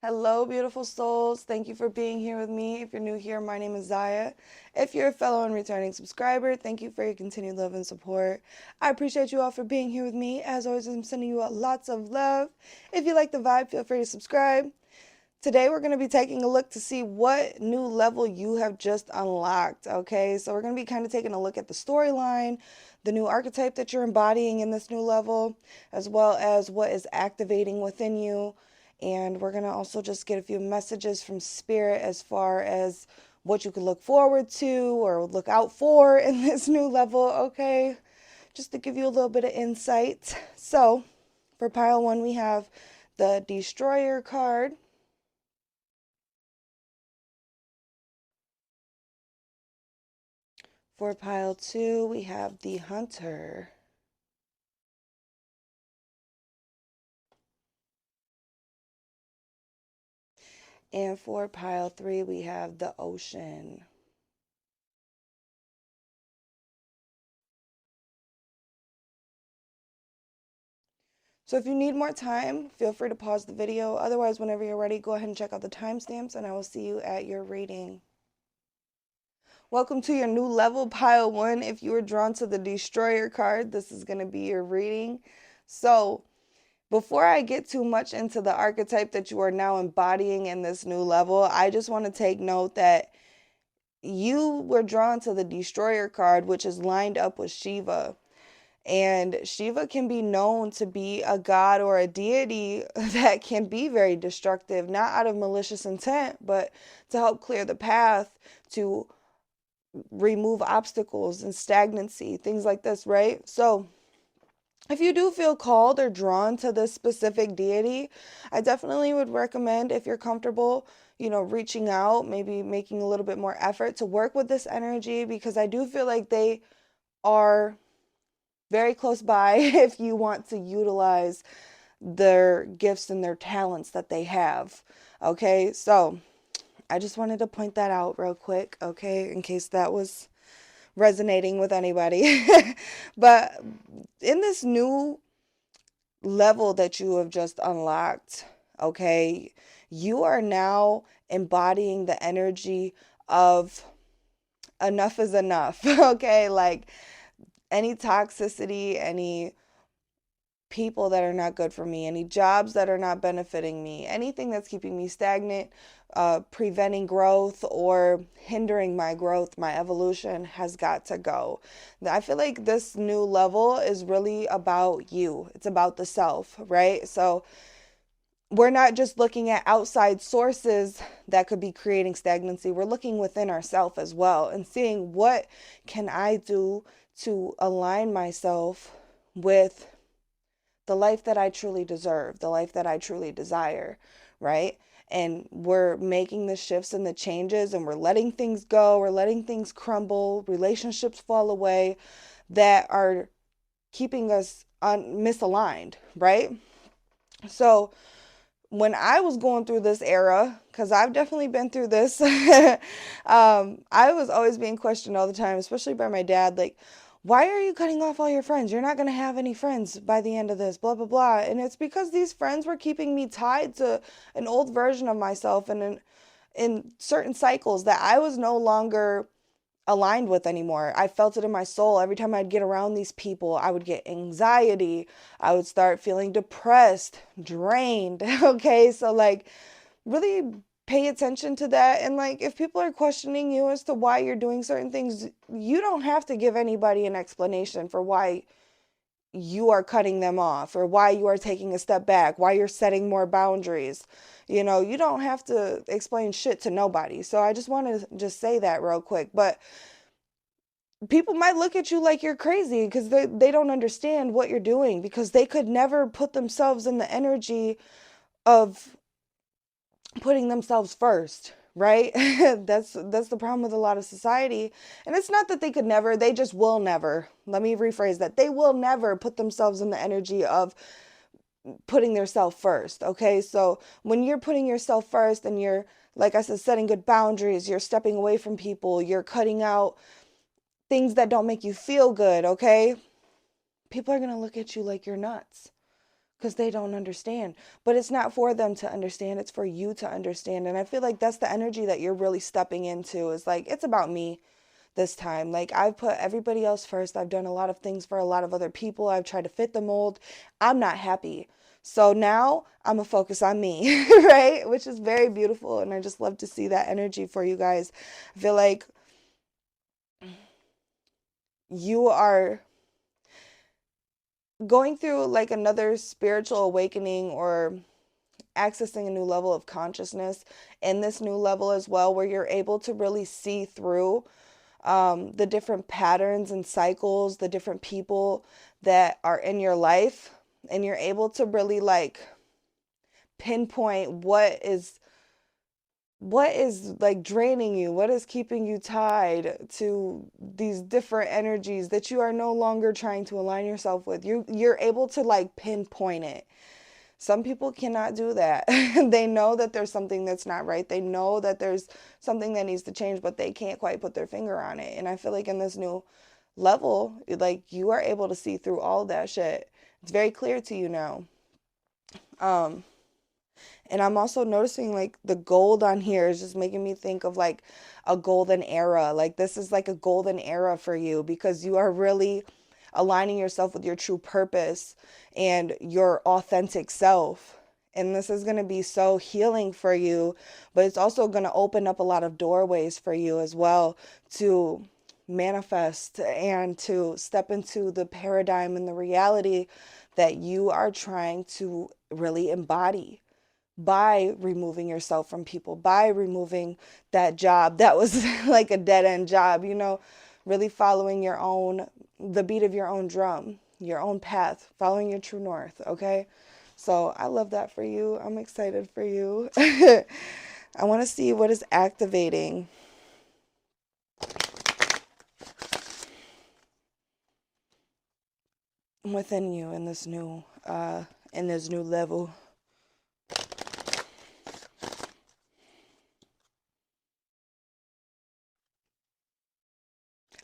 Hello, beautiful souls. Thank you for being here with me. If you're new here, my name is Ziya. If you're a fellow and returning subscriber, thank you for your continued love and support. I appreciate you all for being here with me. As always, I'm sending you lots of love. If you like the vibe, feel free to subscribe. Today, we're going to be taking a look to see what new level you have just unlocked. Okay, so we're going to be kind of taking a look at the storyline, the new archetype that you're embodying in this new level, as well as what is activating within you. And we're going to also just get a few messages from Spirit as far as what you could look forward to or look out for in this new level. Okay, just to give you a little bit of insight. So, for pile one, we have the Destroyer card. For pile two, we have the Hunter. And for pile three, we have the Ocean. So if you need more time, feel free to pause the video. Otherwise, whenever you're ready, go ahead and check out the timestamps and I will see you at your reading. Welcome to your new level, pile one. If you were drawn to the Destroyer card, this is going to be your reading. So before I get too much into the archetype that you are now embodying in this new level, I just want to take note that you were drawn to the Destroyer card, which is lined up with Shiva. And Shiva can be known to be a god or a deity that can be very destructive, not out of malicious intent, but to help clear the path, to remove obstacles and stagnancy, things like this, right? So if you do feel called or drawn to this specific deity, I definitely would recommend, if you're comfortable, reaching out, maybe making a little bit more effort to work with this energy, because I do feel like they are very close by if you want to utilize their gifts and their talents that they have. Okay, so I just wanted to point that out real quick, okay, in case that was resonating with anybody. But in this new level that you have just unlocked, okay, you are now embodying the energy of enough is enough, okay? Like any toxicity, any people that are not good for me, any jobs that are not benefiting me, anything that's keeping me stagnant, preventing growth or hindering my growth, my evolution has got to go. I feel like this new level is really about you. It's about the self, right? So we're not just looking at outside sources that could be creating stagnancy. We're looking within ourselves as well and seeing what can I do to align myself with the life that I truly deserve, the life that I truly desire, right? And we're making the shifts and the changes and we're letting things go, we're letting things crumble, relationships fall away that are keeping us misaligned, right? So when I was going through this era, because I've definitely been through this, I was always being questioned all the time, especially by my dad, like, why are you cutting off all your friends? You're not going to have any friends by the end of this, blah, blah, blah. And it's because these friends were keeping me tied to an old version of myself and in certain cycles that I was no longer aligned with anymore. I felt it in my soul. Every time I'd get around these people, I would get anxiety. I would start feeling depressed, drained. Okay. So, like, really pay attention to that. And, like, if people are questioning you as to why you're doing certain things, you don't have to give anybody an explanation for why you are cutting them off or why you are taking a step back, why you're setting more boundaries. You don't have to explain shit to nobody. So I just want to just say that real quick. But people might look at you like you're crazy because they don't understand what you're doing, because they could never put themselves in the energy of putting themselves first, right? That's the problem with a lot of society. And it's not that they could never, they just will never. Let me rephrase that. They will never put themselves in the energy of putting themselves first. Okay, so when you're putting yourself first and you're, like I said, setting good boundaries, you're stepping away from people, you're cutting out things that don't make you feel good, okay? People are going to look at you like you're nuts. because they don't understand. But it's not for them to understand, it's for you to understand. And I feel like that's the energy that you're really stepping into. Is like, it's about me this time. Like, I've put everybody else first. I've done a lot of things for a lot of other people. I've tried to fit the mold. I'm not happy. So now I'm going to focus on me, right? Which is very beautiful. And I just love to see that energy for you guys. I feel like you are going through like another spiritual awakening, or accessing a new level of consciousness in this new level as well, where you're able to really see through the different patterns and cycles, the different people that are in your life, and you're able to really like pinpoint what is like draining you, what is keeping you tied to these different energies that you are no longer trying to align yourself with. You're able to like pinpoint it. Some people cannot do that. They know that there's something that's not right. They know that there's something that needs to change, but they can't quite put their finger on it. And I feel like in this new level, like, you are able to see through all that shit. It's very clear to you now. And I'm also noticing like the gold on here is just making me think of like a golden era. Like, this is like a golden era for you, because you are really aligning yourself with your true purpose and your authentic self. And this is going to be so healing for you, but it's also going to open up a lot of doorways for you as well to manifest and to step into the paradigm and the reality that you are trying to really embody by removing yourself from people, by removing that job that was like a dead end job, really following the beat of your own drum, your own path, following your true north. Okay. So I love that for you. I'm excited for you. I want to see what is activating within you in this new level.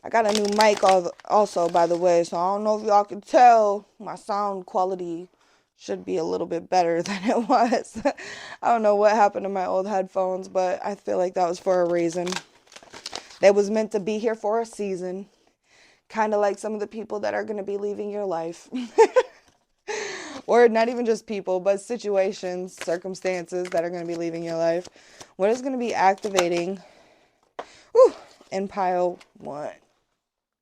I got a new mic also, by the way, so I don't know if y'all can tell. My sound quality should be a little bit better than it was. I don't know what happened to my old headphones, but I feel like that was for a reason. They was meant to be here for a season. Kind of like some of the people that are going to be leaving your life. Or not even just people, but situations, circumstances that are going to be leaving your life. What is going to be activating in pile 1?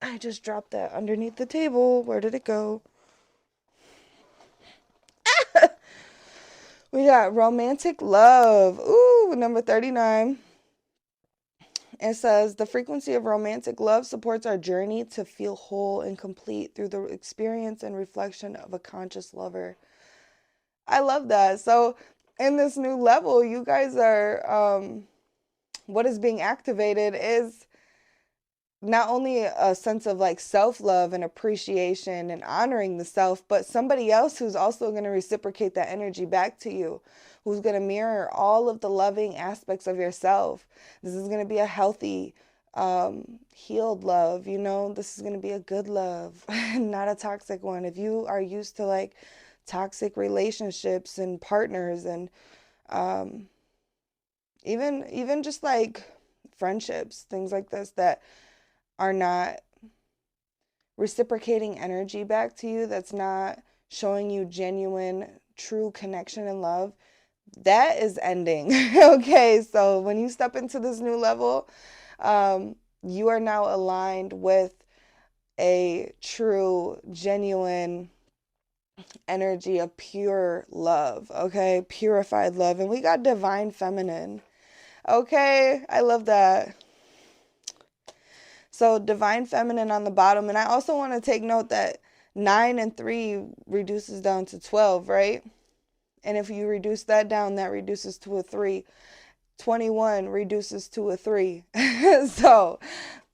I just dropped that underneath the table. Where did it go? We got romantic love. Ooh, number 39. It says, the frequency of romantic love supports our journey to feel whole and complete through the experience and reflection of a conscious lover. I love that. So in this new level, you guys are, what is being activated is not only a sense of like self-love and appreciation and honoring the self, but somebody else who's also going to reciprocate that energy back to you, who's going to mirror all of the loving aspects of yourself. This is going to be a healthy, healed love. This is going to be a good love, not a toxic one. If you are used to like toxic relationships and partners and even just like friendships, things like this that are not reciprocating energy back to you, that's not showing you genuine, true connection and love, that is ending. Okay, so when you step into this new level, you are now aligned with a true, genuine energy of pure love, okay? Purified love. And we got divine feminine. Okay, I love that. So divine feminine on the bottom. And I also want to take note that 9 and 3 reduces down to 12, right? And if you reduce that down, that reduces to a 3. 21 reduces to a 3. So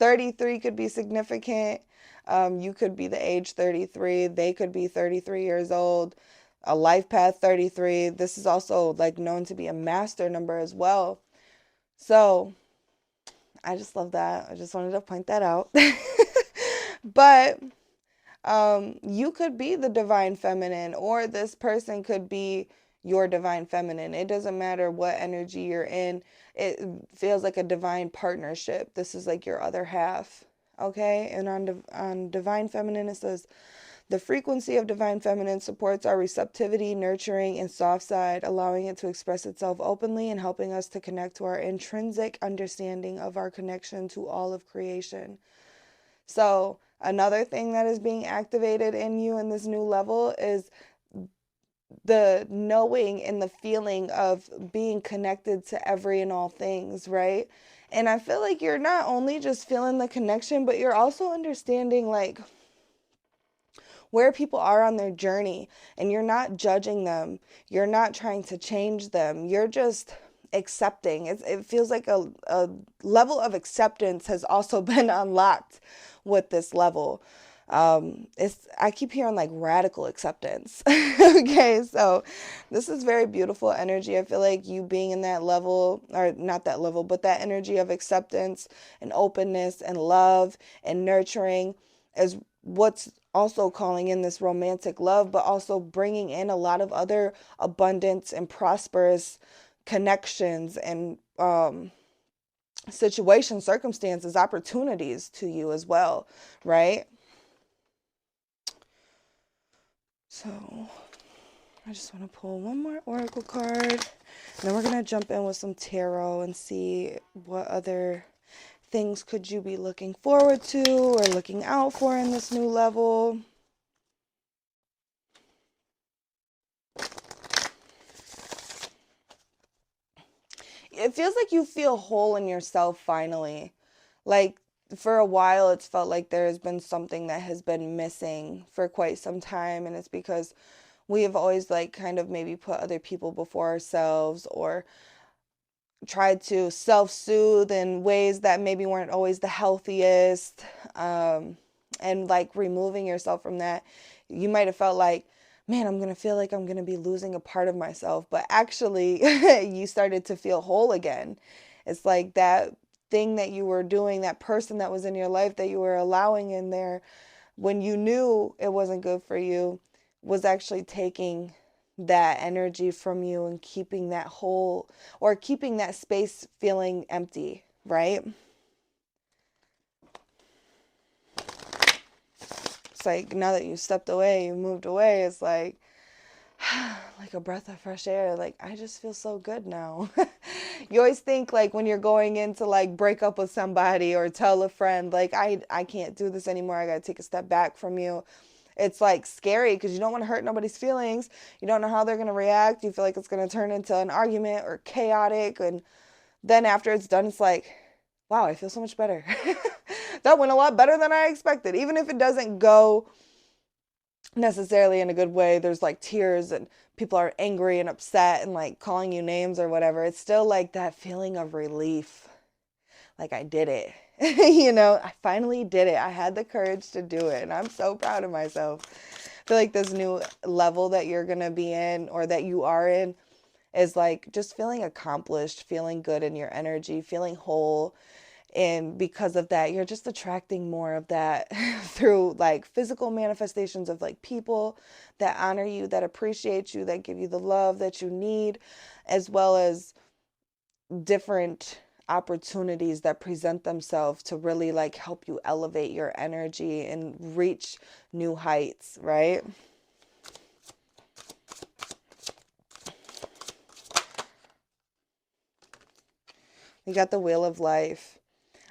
33 could be significant. You could be the age 33. They could be 33 years old. A life path 33. This is also like known to be a master number as well. So I just love that. I just wanted to point that out. But You could be the divine feminine, or this person could be your divine feminine. It doesn't matter what energy you're in. It feels like a divine partnership. This is like your other half. Okay? And on divine feminine, it says, the frequency of divine feminine supports our receptivity, nurturing, and soft side, allowing it to express itself openly and helping us to connect to our intrinsic understanding of our connection to all of creation. So, another thing that is being activated in you in this new level is the knowing and the feeling of being connected to every and all things, right? And I feel like you're not only just feeling the connection, but you're also understanding like where people are on their journey, and you're not judging them. You're not trying to change them. You're just accepting. It feels like a level of acceptance has also been unlocked with this level. I keep hearing like radical acceptance. Okay, so this is very beautiful energy. I feel like you being in that level, or not that level, but that energy of acceptance and openness and love and nurturing is what's also calling in this romantic love, but also bringing in a lot of other abundance and prosperous connections and situations, circumstances, opportunities to you as well, right? So I just want to pull one more oracle card, and then we're going to jump in with some tarot and see what other things could you be looking forward to or looking out for in this new level. It feels like you feel whole in yourself finally. Like for a while, it's felt like there has been something that has been missing for quite some time. And it's because we have always like kind of maybe put other people before ourselves, or tried to self-soothe in ways that maybe weren't always the healthiest. And like removing yourself from that, you might have felt like, man, I'm going to feel like I'm going to be losing a part of myself. But actually, you started to feel whole again. It's like that thing that you were doing, that person that was in your life that you were allowing in there when you knew it wasn't good for you, was actually taking that energy from you and keeping that whole, or keeping that space feeling empty, right? It's like now that you stepped away, you moved away, it's like like a breath of fresh air. Like, I just feel so good now. You always think like when you're going in to like break up with somebody or tell a friend like I can't do this anymore, I got to take a step back from you. It's like scary because you don't want to hurt nobody's feelings. You don't know how they're going to react. You feel like it's going to turn into an argument or chaotic, and then after it's done, it's like, wow, I feel so much better. That went a lot better than I expected. Even if it doesn't go necessarily in a good way, there's like tears and people are angry and upset and like calling you names or whatever, it's still like that feeling of relief. Like, I did it. I finally did it. I had the courage to do it, and I'm so proud of myself. I feel like this new level that you're going to be in, or that you are in, is like just feeling accomplished, feeling good in your energy, feeling whole. And because of that, you're just attracting more of that through like physical manifestations of like people that honor you, that appreciate you, that give you the love that you need, as well as different opportunities that present themselves to really like help you elevate your energy and reach new heights, right? You got the wheel of life.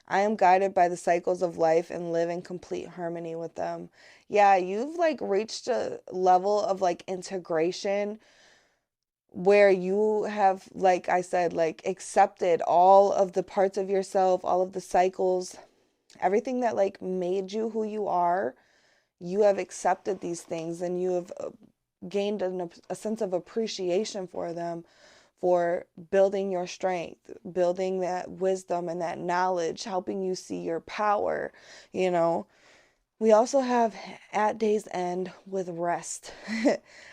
I am guided by the cycles of life and live in complete harmony with them. Yeah, you've like reached a level of like integration where you have, like I said, like accepted all of the parts of yourself, all of the cycles, everything that like made you who you are. You have accepted these things, and you have gained a sense of appreciation for them, for building your strength, building that wisdom and that knowledge, helping you see your power, you know. We also have at day's end with rest.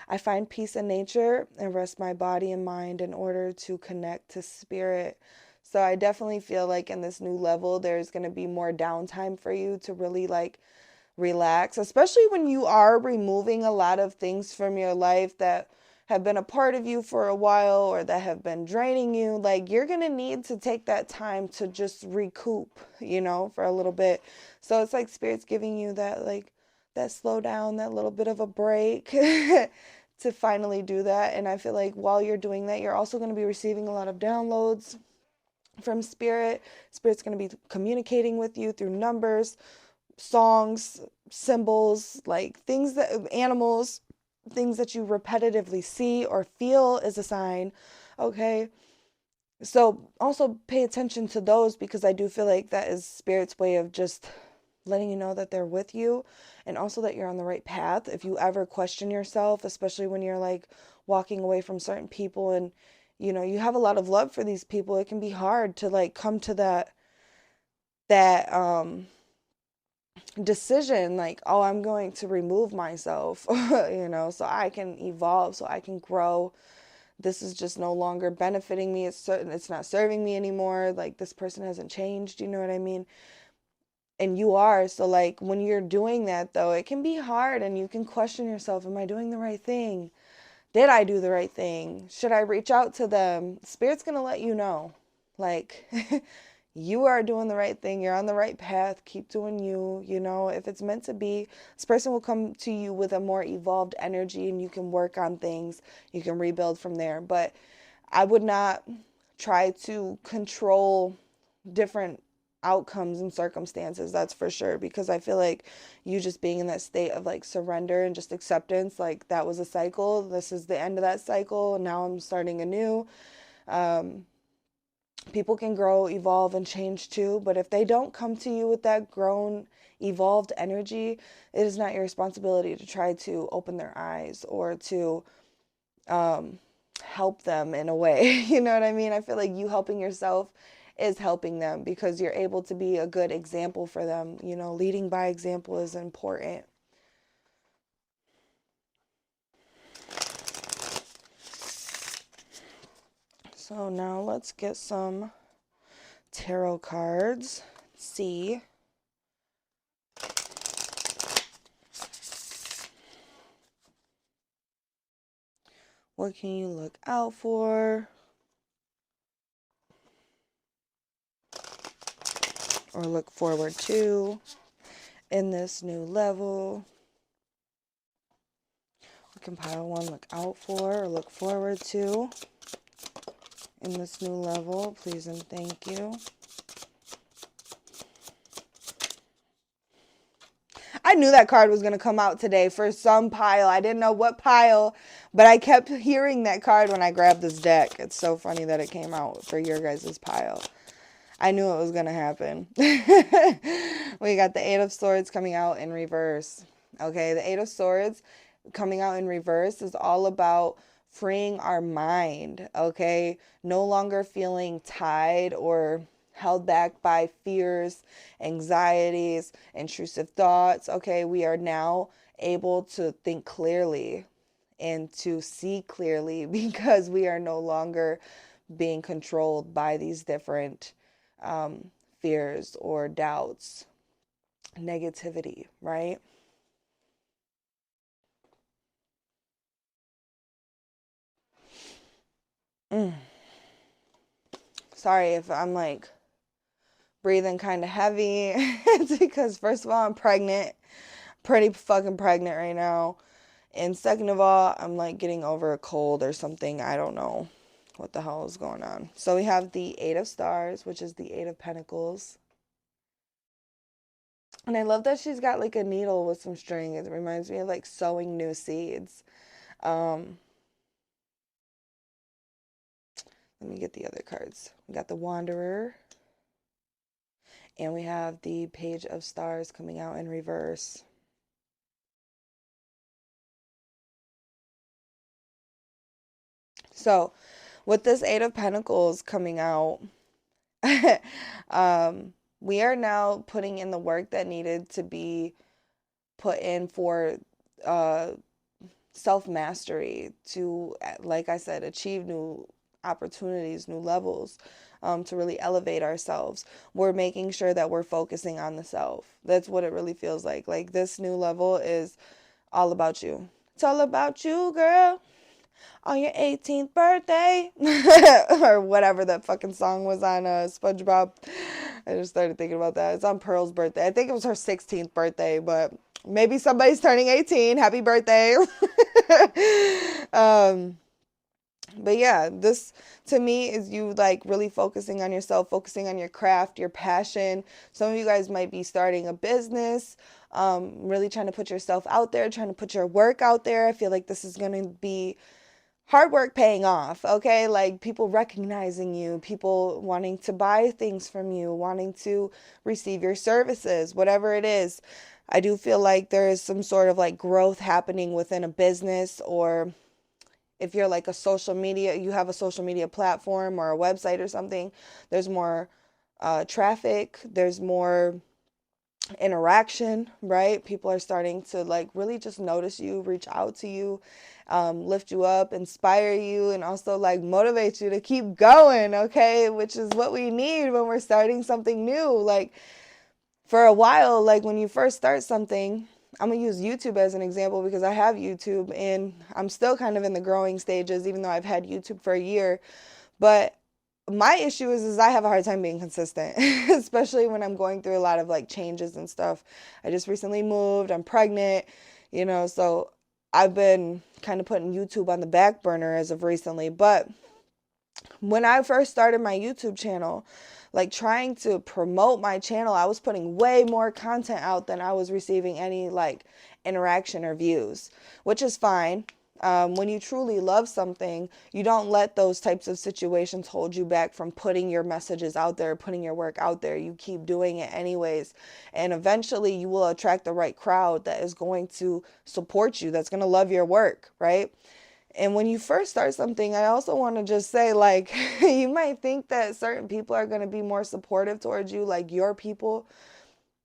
I find peace in nature and rest my body and mind in order to connect to spirit. So I definitely feel like in this new level, there's going to be more downtime for you to really like relax, especially when you are removing a lot of things from your life that have been a part of you for a while or that have been draining you. Like, you're going to need to take that time to just recoup, for a little bit. So it's like Spirit's giving you that, like, that slow down, that little bit of a break to finally do that. And I feel like while you're doing that, you're also going to be receiving a lot of downloads from Spirit. Spirit's going to be communicating with you through numbers, songs, symbols, like things that, animals, things that you repetitively see or feel is a sign. Okay. So also pay attention to those, because I do feel like that is Spirit's way of just letting you know that they're with you, and also that you're on the right path. If you ever question yourself, especially when you're like walking away from certain people and you have a lot of love for these people, it can be hard to like come to that decision, like, oh, I'm going to remove myself, so I can evolve, so I can grow. This is just no longer benefiting me. It's not serving me anymore. Like, this person hasn't changed, you know what I mean? And you are. So like, when you're doing that though, it can be hard, and you can question yourself, am I doing the right thing? Did I do the right thing? Should I reach out to them? Spirit's going to let you know. Like, you are doing the right thing. You're on the right path. Keep doing you. If it's meant to be, this person will come to you with a more evolved energy, and you can work on things. You can rebuild from there. But I would not try to control different outcomes and circumstances, that's for sure, because I feel like you just being in that state of like surrender and just acceptance, like that was a cycle, this is the end of that cycle, and now I'm starting anew. People can grow, evolve, and change too, but if they don't come to you with that grown, evolved energy, it is not your responsibility to try to open their eyes or to help them in a way. You know what I mean? I feel like you helping yourself is helping them, because you're able to be a good example for them. Leading by example is important. So now let's get some tarot cards. See. What can you look out for? Or look forward to in this new level? We can pile one, look out for or look forward to in this new level, please and thank you. I knew that card was going to come out today for some pile. I didn't know what pile, but I kept hearing that card when I grabbed this deck. It's so funny that it came out for your guys' pile. I knew it was going to happen. We got the Eight of Swords coming out in reverse. Okay, the Eight of Swords coming out in reverse is all about freeing our mind. Okay, no longer feeling tied or held back by fears, anxieties, intrusive thoughts. Okay, we are now able to think clearly and to see clearly, because we are no longer being controlled by these different fears or doubts, negativity, right? Sorry if I'm like breathing kind of heavy. It's because, first of all, I'm pregnant, pretty fucking pregnant right now. And second of all, I'm like getting over a cold or something. I don't know what the hell is going on. So we have the Eight of Stars, which is the Eight of Pentacles. And I love that she's got like a needle with some string. It reminds me of like sowing new seeds. Um, Let me get the other cards. We got the Wanderer. And we have the Page of Stars coming out in reverse. So, with this Eight of Pentacles coming out, we are now putting in the work that needed to be put in for self-mastery to, like I said, achieve new opportunities, new levels, to really elevate ourselves. We're making sure that we're focusing on the self. That's what it really feels like. Like this new level is all about you. It's all about you, girl. On your 18th birthday. Or whatever that fucking song was on SpongeBob. I just started thinking about that. It's on Pearl's birthday. I think it was her 16th birthday, but maybe somebody's turning 18. Happy birthday. But yeah, this to me is you like really focusing on yourself, focusing on your craft, your passion. Some of you guys might be starting a business, really trying to put yourself out there, trying to put your work out there. I feel like this is going to be hard work paying off, okay? Like people recognizing you, people wanting to buy things from you, wanting to receive your services, whatever it is. I do feel like there is some sort of like growth happening within a business, or if you're like a social media, you have a social media platform or a website or something, there's more traffic, there's more interaction, right? People are starting to like really just notice you, reach out to you, lift you up, inspire you, and also like motivate you to keep going, okay? Which is what we need when we're starting something new. Like for a while, like when you first start something, I'm going to use YouTube as an example because I have YouTube and I'm still kind of in the growing stages, even though I've had YouTube for a year. But my issue is I have a hard time being consistent, especially when I'm going through a lot of like changes and stuff. I just recently moved, I'm pregnant, so I've been kind of putting YouTube on the back burner as of recently. But when I first started my YouTube channel, like trying to promote my channel, I was putting way more content out than I was receiving any like interaction or views, which is fine. When you truly love something, you don't let those types of situations hold you back from putting your messages out there, putting your work out there. You keep doing it anyways. And eventually you will attract the right crowd that is going to support you, that's going to love your work, right? And when you first start something, I also want to just say, like, you might think that certain people are going to be more supportive towards you, like your people,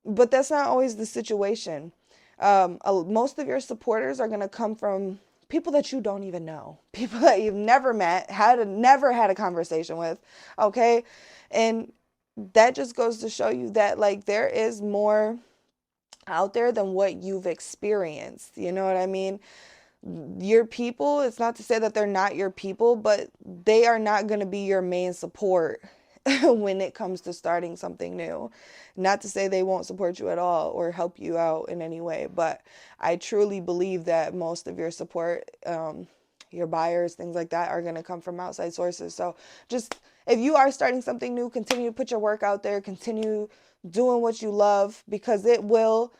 but that's not always the situation. Most of your supporters are going to come from people that you don't even know, people that you've never met, never had a conversation with, okay? And that just goes to show you that, like, there is more out there than what you've experienced. You know what I mean? Your people, it's not to say that they're not your people, but they are not going to be your main support when it comes to starting something new. Not to say they won't support you at all or help you out in any way, but I truly believe that most of your support, your buyers, things like that, are going to come from outside sources. So just if you are starting something new, continue to put your work out there, continue doing what you love, because it will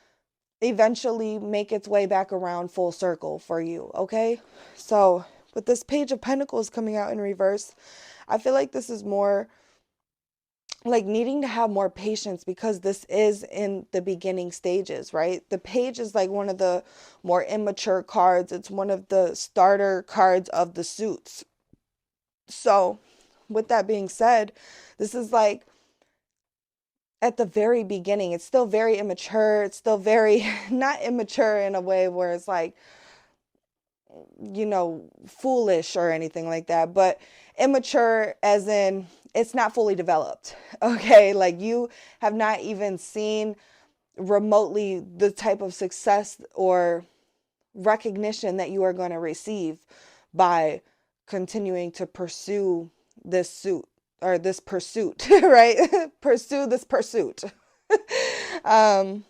eventually make its way back around full circle for you, okay? So with this Page of Pentacles coming out in reverse, I feel like this is more like needing to have more patience because this is in the beginning stages, right? The page is like one of the more immature cards. It's one of the starter cards of the suits. So with that being said, this is like at the very beginning. It's still very immature. It's still very not immature in a way where it's like, foolish or anything like that, but immature as in it's not fully developed. Okay. Like you have not even seen remotely the type of success or recognition that you are going to receive by continuing to pursue this suit or this pursuit, right? Pursue this pursuit. um,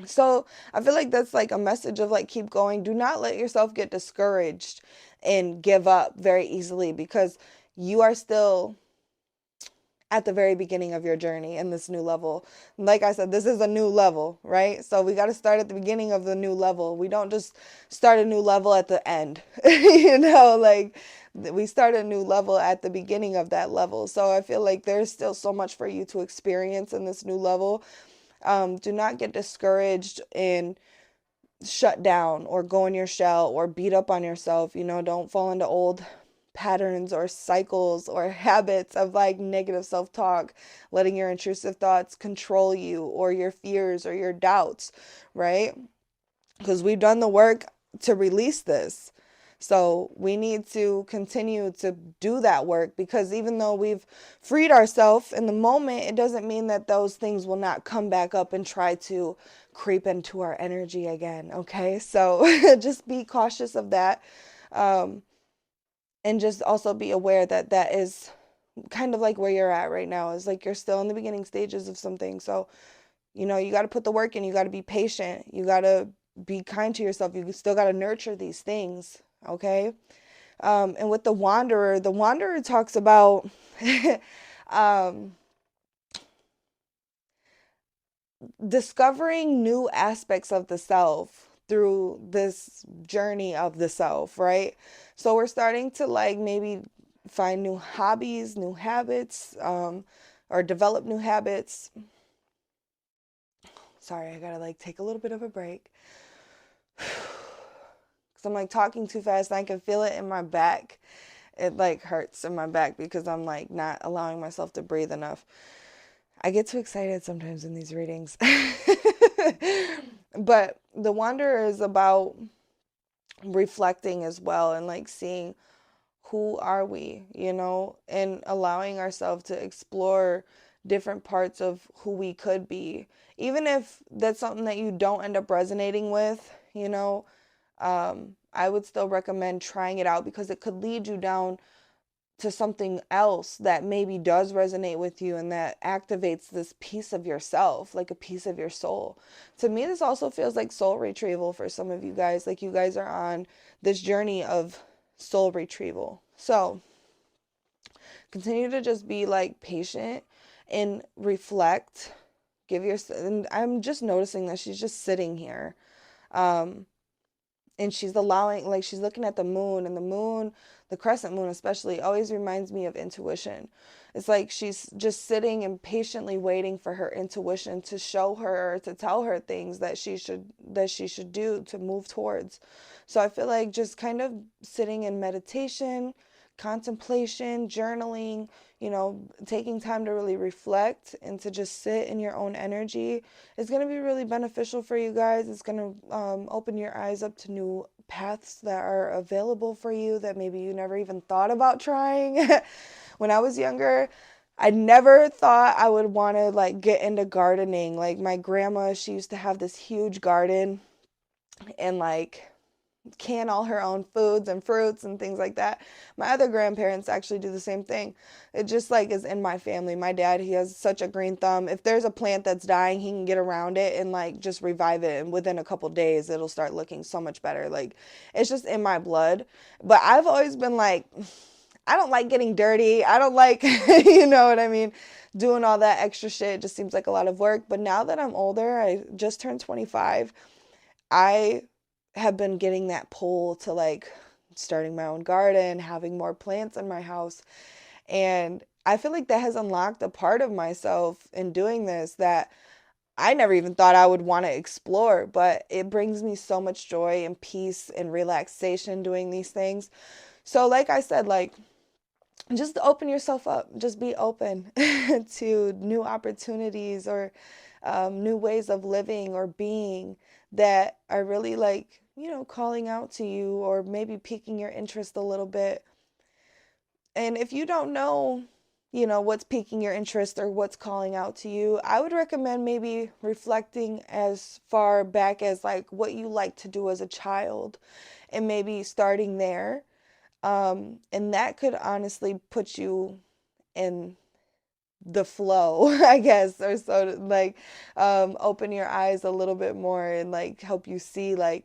so I feel like that's like a message of like, keep going. Do not let yourself get discouraged and give up very easily because you are still at the very beginning of your journey in this new level. Like I said, this is a new level, right? So we got to start at the beginning of the new level. We don't just start a new level at the end, like we start a new level at the beginning of that level. So I feel like there's still so much for you to experience in this new level. Do not get discouraged and shut down or go in your shell or beat up on yourself. Don't fall into old patterns or cycles or habits of like negative self-talk, letting your intrusive thoughts control you or your fears or your doubts, right? Because we've done the work to release this. So we need to continue to do that work, because even though we've freed ourselves in the moment, it doesn't mean that those things will not come back up and try to creep into our energy again. Okay, so just be cautious of that, um, and just also be aware that that is kind of like where you're at right now, is like you're still in the beginning stages of something. So you know, you got to put the work in, you got to be patient, you got to be kind to yourself, you still got to nurture these things. Okay. And with the wanderer talks about um, discovering new aspects of the self through this journey of the self, right? So we're starting to like maybe find new hobbies, new habits, or develop new habits. Sorry, I gotta like take a little bit of a break. Because I'm like talking too fast and I can feel it in my back. It like hurts in my back because I'm like not allowing myself to breathe enough. I get too excited sometimes in these readings. But the Wanderer is about reflecting as well, and like seeing who are we, you know, and allowing ourselves to explore different parts of who we could be. Even if that's something that you don't end up resonating with, you know, I would still recommend trying it out, because it could lead you down to something else that maybe does resonate with you and that activates this piece of yourself, like a piece of your soul. To me, this also feels like soul retrieval for some of you guys. Like you guys are on this journey of soul retrieval. So continue to just be like patient and reflect. Give your, and I'm just noticing that she's just sitting here. Um, and she's allowing, like she's looking at the moon, and the moon, the crescent moon especially, always reminds me of intuition. It's like she's just sitting and patiently waiting for her intuition to show her, to tell her things that she should do to move towards. So I feel like just kind of sitting in meditation, contemplation, journaling, you know, taking time to really reflect and to just sit in your own energy is going to be really beneficial for you guys. It's going to open your eyes up to new paths that are available for you that maybe you never even thought about trying. When I was younger, I never thought I would want to like get into gardening. Like my grandma, she used to have this huge garden and like can all her own foods and fruits and things like that. My other grandparents actually do the same thing. It just like is in my family. My dad, he has such a green thumb. If there's a plant that's dying, he can get around it and like just revive it, and within a couple days it'll start looking so much better. Like it's just in my blood. But I've always been like, I don't like getting dirty. I don't like, you know what I mean? Doing all that extra shit just seems like a lot of work. But now that I'm older, I just turned 25, I have been getting that pull to like starting my own garden, having more plants in my house. And I feel like that has unlocked a part of myself in doing this that I never even thought I would want to explore, but it brings me so much joy and peace and relaxation doing these things. So like I said, like just open yourself up, just be open to new opportunities or new ways of living or being that are really like, you know, calling out to you or maybe piquing your interest a little bit. And if you don't know, you know, what's piquing your interest or what's calling out to you, I would recommend maybe reflecting as far back as like what you like to do as a child and maybe starting there. And that could honestly put you in the flow, I guess, or so like open your eyes a little bit more and like help you see like,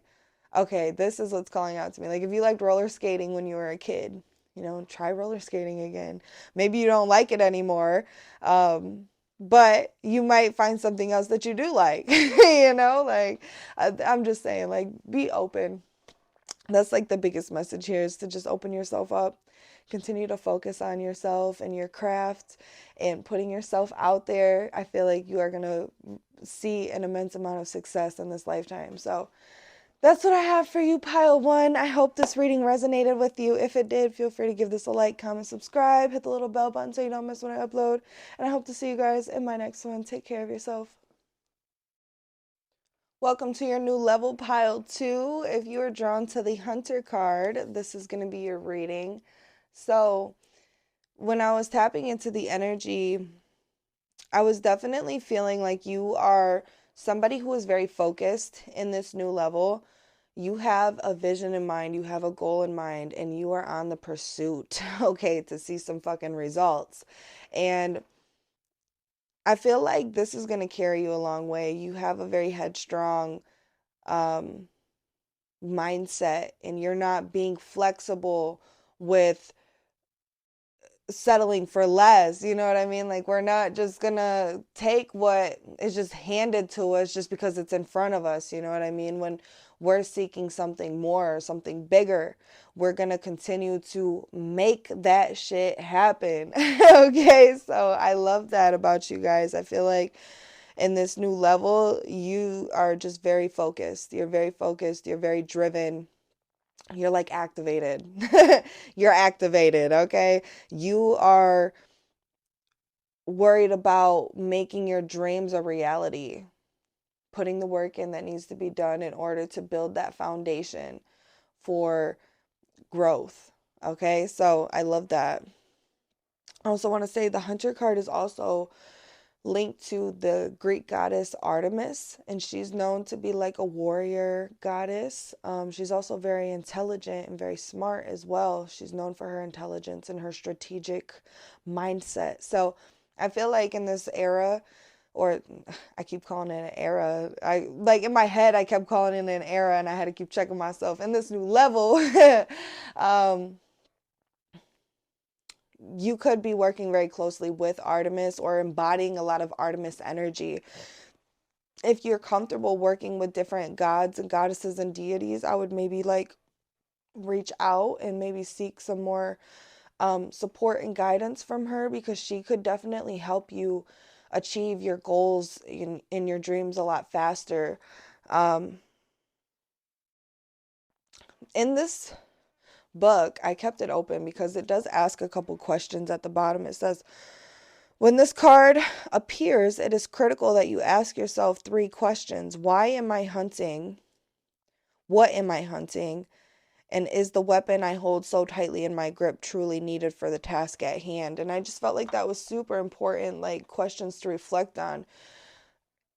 okay, this is what's calling out to me. Like if you liked roller skating when you were a kid, you know, try roller skating again. Maybe you don't like it anymore, but you might find something else that you do like, you know, like I'm just saying, like, be open. That's like the biggest message here, is to just open yourself up, continue to focus on yourself and your craft and putting yourself out there. I feel like you are going to see an immense amount of success in this lifetime. So that's what I have for you, pile one. I hope this reading resonated with you. If it did, feel free to give this a like, comment, subscribe, hit the little bell button so you don't miss when I upload. And I hope to see you guys in my next one. Take care of yourself. Welcome to your new level pile 2. If you are drawn to the Hunter card, this is going to be your reading. So, when I was tapping into the energy, I was definitely feeling like you are somebody who is very focused in this new level. You have a vision in mind, you have a goal in mind, and you are on the pursuit, okay, to see some fucking results. And I feel like this is going to carry you a long way. You have a very headstrong um, mindset, and you're not being flexible with settling for less. You know what I mean? Like, we're not just gonna take what is just handed to us just because it's in front of us. You know what I mean? When we're seeking something more, something bigger, we're gonna continue to make that shit happen. Okay, so I love that about you guys. I feel like in this new level, you are just very focused. You're very focused, you're very driven, you're like activated. You're activated, okay? You are worried about making your dreams a reality, putting the work in that needs to be done in order to build that foundation for growth. Okay, so I love that. I also want to say the Hunter card is also linked to the Greek goddess Artemis, and she's known to be like a warrior goddess. She's also very intelligent and very smart as well. She's known for her intelligence and her strategic mindset. So I feel like in this era, or I keep calling it an era. I like in my head I kept calling it an era, and I had to keep checking myself. In this new level, um, you could be working very closely with Artemis or embodying a lot of Artemis energy. If you're comfortable working with different gods and goddesses and deities, I would maybe like reach out and maybe seek some more support and guidance from her, because she could definitely help you achieve your goals in your dreams a lot faster. Um, in this book, I kept it open because it does ask a couple questions at the bottom. It says, when this card appears, it is critical that you ask yourself 3 questions. Why am I hunting? What am I hunting? And is the weapon I hold so tightly in my grip truly needed for the task at hand? And I just felt like that was super important, like questions to reflect on.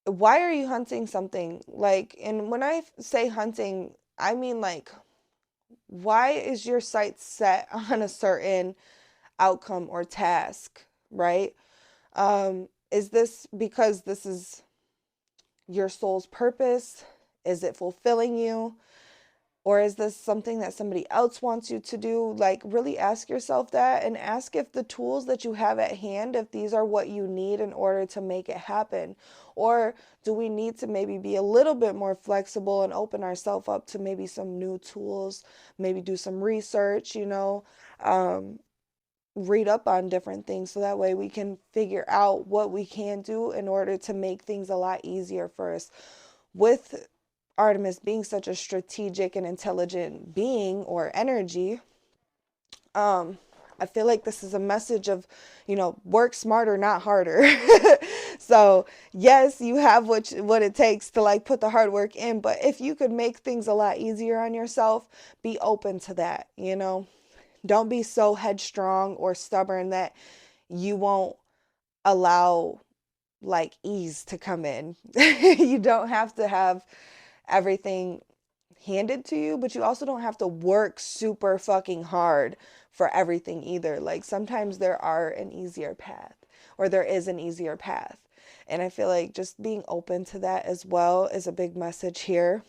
Why are you hunting something? Like, and when I say hunting, I mean like, why is your sight set on a certain outcome or task, right? Is this because this is your soul's purpose? Is it fulfilling you? Or is this something that somebody else wants you to do? Like, really ask yourself that, and ask if the tools that you have at hand, if these are what you need in order to make it happen. Or do we need to maybe be a little bit more flexible and open ourselves up to maybe some new tools, maybe do some research, read up on different things, so that way we can figure out what we can do in order to make things a lot easier for us. With Artemis being such a strategic and intelligent being or energy, I feel like this is a message of, work smarter, not harder. So yes, you have what it takes to like put the hard work in, but if you could make things a lot easier on yourself, be open to that. Don't be so headstrong or stubborn that you won't allow like ease to come in. You don't have to have everything handed to you, but you also don't have to work super fucking hard for everything either. Like, sometimes there is an easier path. And I feel like just being open to that as well is a big message here.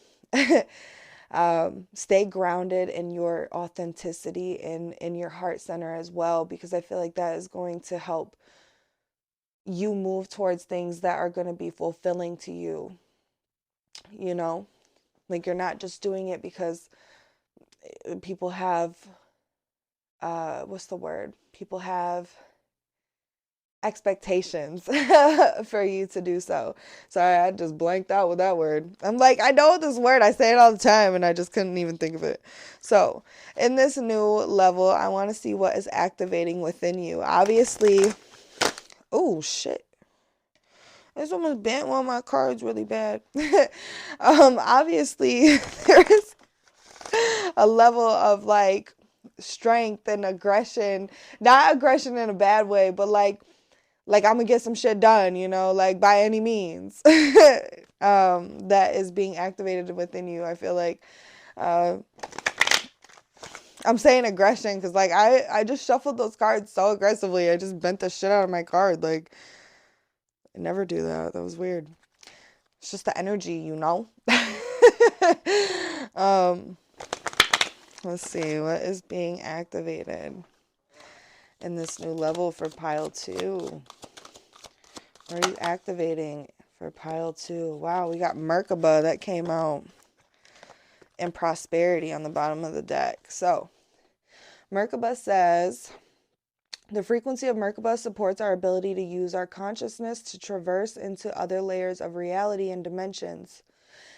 Stay grounded in your authenticity and in your heart center as well, because I feel like that is going to help you move towards things that are going to be fulfilling to you. Like, you're not just doing it because people have, what's the word? People have expectations for you to do so. Sorry, I just blanked out with that word. I'm like, I know this word, I say it all the time, and I just couldn't even think of it. So in this new level, I want to see what is activating within you. Obviously, oh shit. It's almost bent one of my cards really bad. Obviously, there is a level of like strength and aggression, not aggression in a bad way, but like I'm gonna get some shit done, you know, like by any means. That is being activated within you. I feel like uh, I'm saying aggression because like I just shuffled those cards so aggressively. I just bent the shit out of my card. Like I never do that. That was weird. It's just the energy, you know. um, let's see what is being activated in this new level for pile 2. What are you activating for pile 2? Wow, we got Merkaba that came out, and prosperity on the bottom of the deck. So Merkaba says, the frequency of Merkaba supports our ability to use our consciousness to traverse into other layers of reality and dimensions.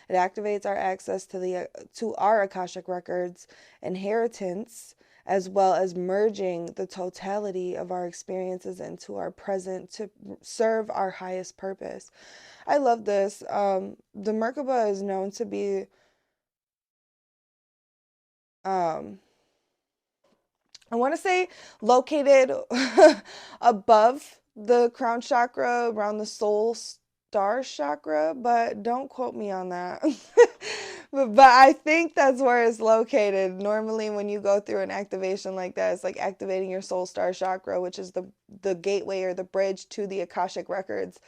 It activates our access to our Akashic records, inheritance, as well as merging the totality of our experiences into our present to serve our highest purpose. I love this. The Merkaba is known to be I want to say located above the crown chakra, around the soul star chakra, but don't quote me on that. But I think that's where it's located. Normally, when you go through an activation like that, it's like activating your soul star chakra, which is the gateway or the bridge to the Akashic records.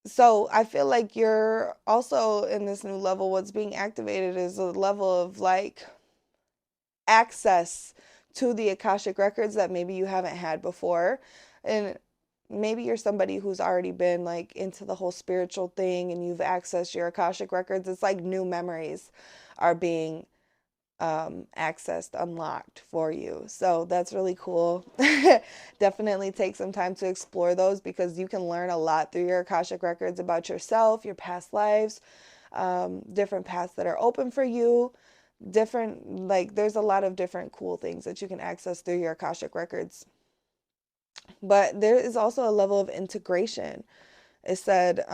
So I feel like you're also in this new level. What's being activated is a level of like access to the Akashic records that maybe you haven't had before. And maybe you're somebody who's already been like into the whole spiritual thing and you've accessed your Akashic records. It's like new memories are being accessed, unlocked for you. So that's really cool. Definitely take some time to explore those because you can learn a lot through your Akashic records about yourself, your past lives, different paths that are open for you, different, like there's a lot of different cool things that you can access through your Akashic records. But there is also a level of integration. It said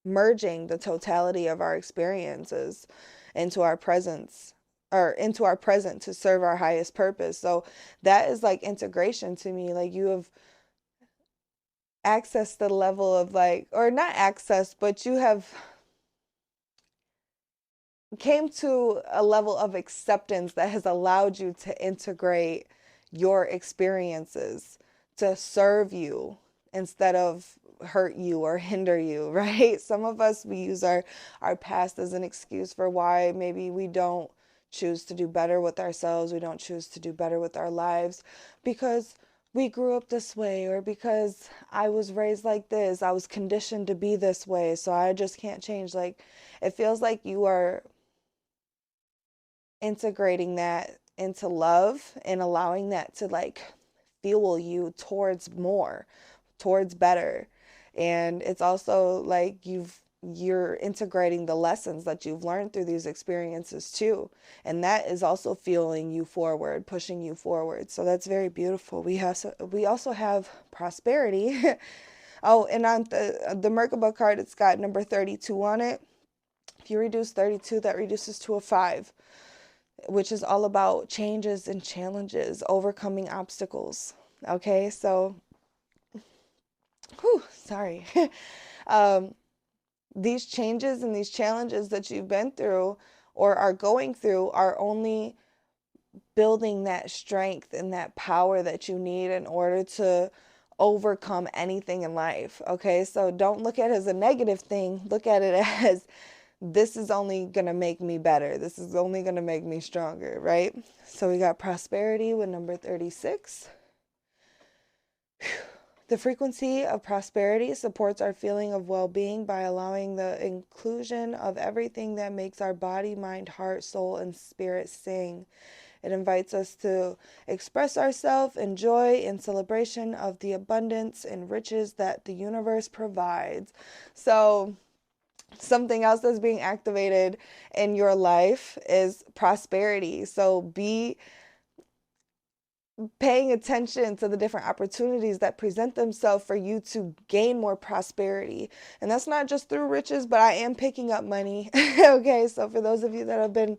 merging the totality of our experiences into our presence or into our present to serve our highest purpose. So that is like integration to me. Like you have accessed the level of like, or not access, but you have came to a level of acceptance that has allowed you to integrate your experiences to serve you instead of hurt you or hinder you, right? Some of us, we use our past as an excuse for why maybe we don't choose to do better with ourselves. We don't choose to do better with our lives because we grew up this way, or because I was raised like this. I was conditioned to be this way, so I just can't change. Like, it feels like you are integrating that into love and allowing that to like fuel you towards more, towards better. And it's also like you're integrating the lessons that you've learned through these experiences too, and that is also fueling you forward, pushing you forward. So that's very beautiful. We also have prosperity. Oh, and on the Merkaba card, it's got number 32 on it. If you reduce 32, that reduces to a 5, which is all about changes and challenges, overcoming obstacles. Okay, so, sorry. um, these changes and these challenges that you've been through or are going through are only building that strength and that power that you need in order to overcome anything in life. Okay, so don't look at it as a negative thing. Look at it as this is only going to make me better. This is only going to make me stronger, right? So we got prosperity with number 36. The frequency of prosperity supports our feeling of well-being by allowing the inclusion of everything that makes our body, mind, heart, soul, and spirit sing. It invites us to express ourselves in joy and celebration of the abundance and riches that the universe provides. So something else that's being activated in your life is prosperity. So be paying attention to the different opportunities that present themselves for you to gain more prosperity. And that's not just through riches, but I am picking up money. Okay, so for those of you that have been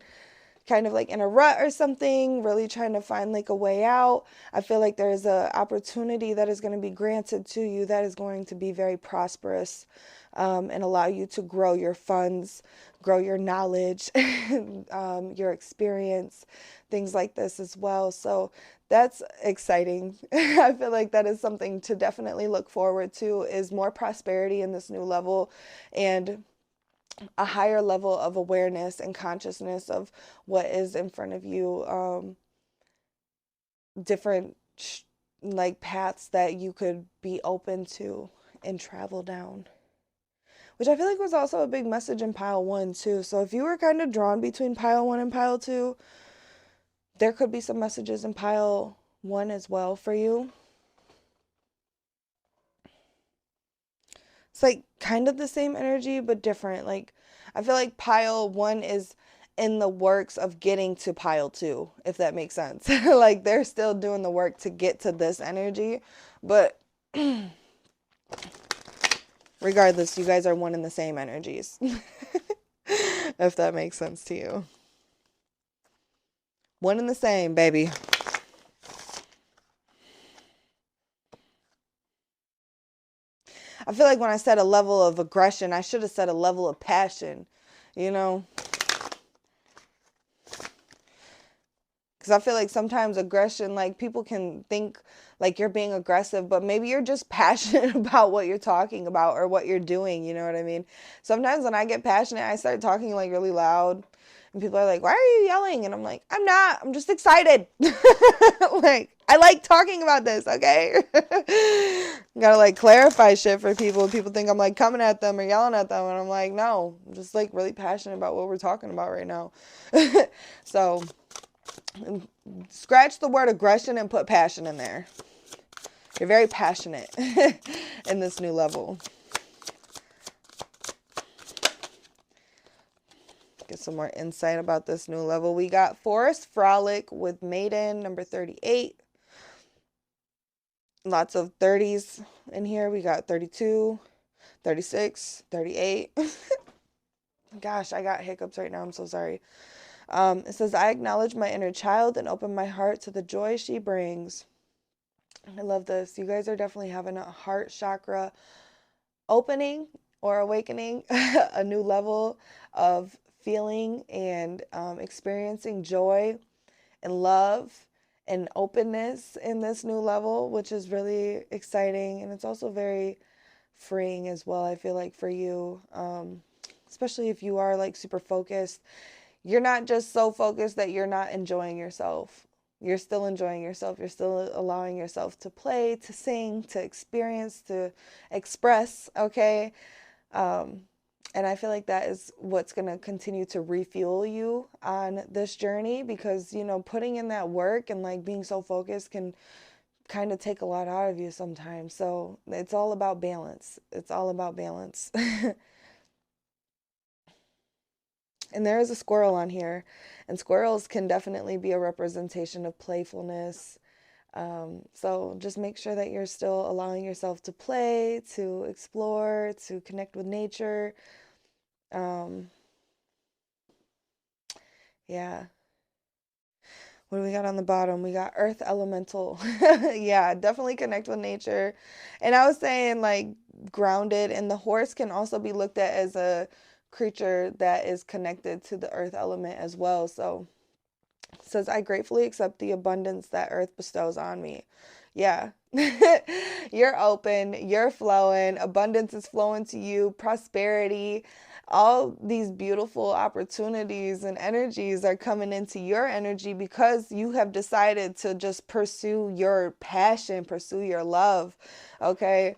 kind of like in a rut or something, really trying to find like a way out, I feel like there's a opportunity that is going to be granted to you that is going to be very prosperous, and allow you to grow your funds, grow your knowledge, your experience, things like this as well. So that's exciting. I feel like that is something to definitely look forward to, is more prosperity in this new level, and a higher level of awareness and consciousness of what is in front of you, different like paths that you could be open to and travel down, which I feel like was also a big message in pile 1 too. So if you were kind of drawn between pile 1 and pile 2, there could be some messages in pile 1 as well for you. It's like kind of the same energy, but different. Like, I feel like pile 1 is in the works of getting to pile 2, if that makes sense. Like, they're still doing the work to get to this energy, but regardless, you guys are one in the same energies, if that makes sense to you. One in the same, baby. I feel like when I said a level of aggression, I should have said a level of passion, you know? Because I feel like sometimes aggression, like people can think like you're being aggressive, but maybe you're just passionate about what you're talking about or what you're doing. You know what I mean? Sometimes when I get passionate, I start talking like really loud. And people are like, why are you yelling? And I'm like, I'm not. I'm just excited. Like, I like talking about this, okay? Gotta like clarify shit for people. People think I'm like coming at them or yelling at them. And I'm like, no, I'm just like really passionate about what we're talking about right now. So scratch the word aggression and put passion in there. You're very passionate in this new level. Get some more insight about this new level. We got Forest Frolic with Maiden, number 38. Lots of 30s in here. We got 32, 36, 38. Gosh, I got hiccups right now. I'm so sorry. It says, I acknowledge my inner child and open my heart to the joy she brings. I love this. You guys are definitely having a heart chakra opening or awakening, a new level of feeling and experiencing joy and love and openness in this new level, which is really exciting. And it's also very freeing as well, I feel like, for you, especially if you are like super focused. You're not just so focused that you're not enjoying yourself. You're still enjoying yourself. You're still allowing yourself to play, to sing, to experience, to express, okay? And I feel like that is what's going to continue to refuel you on this journey, because, you know, putting in that work and like being so focused can kind of take a lot out of you sometimes. So it's all about balance. It's all about balance. And there is a squirrel on here, and squirrels can definitely be a representation of playfulness. So just make sure that you're still allowing yourself to play, to explore, to connect with nature. Yeah. What do we got on the bottom? We got Earth Elemental. Yeah, definitely connect with nature. And I was saying like grounded, and the horse can also be looked at as a creature that is connected to the earth element as well. So it says, I gratefully accept the abundance that earth bestows on me. Yeah. You're open, you're flowing, abundance is flowing to you, prosperity, all these beautiful opportunities and energies are coming into your energy because you have decided to just pursue your passion, pursue your love, okay?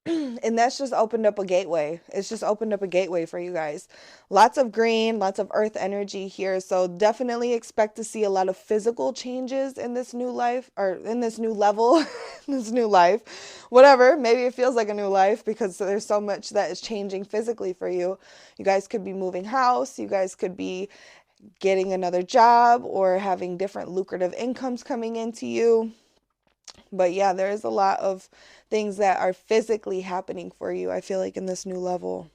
And that's just opened up a gateway. It's just opened up a gateway for you guys. Lots of green, lots of earth energy here. So definitely expect to see a lot of physical changes in this new life, or in this new level, this new life. Whatever, maybe it feels like a new life because there's so much that is changing physically for you. You guys could be moving house. You guys could be getting another job or having different lucrative incomes coming into you. But yeah, there is a lot of things that are physically happening for you, I feel like, in this new level.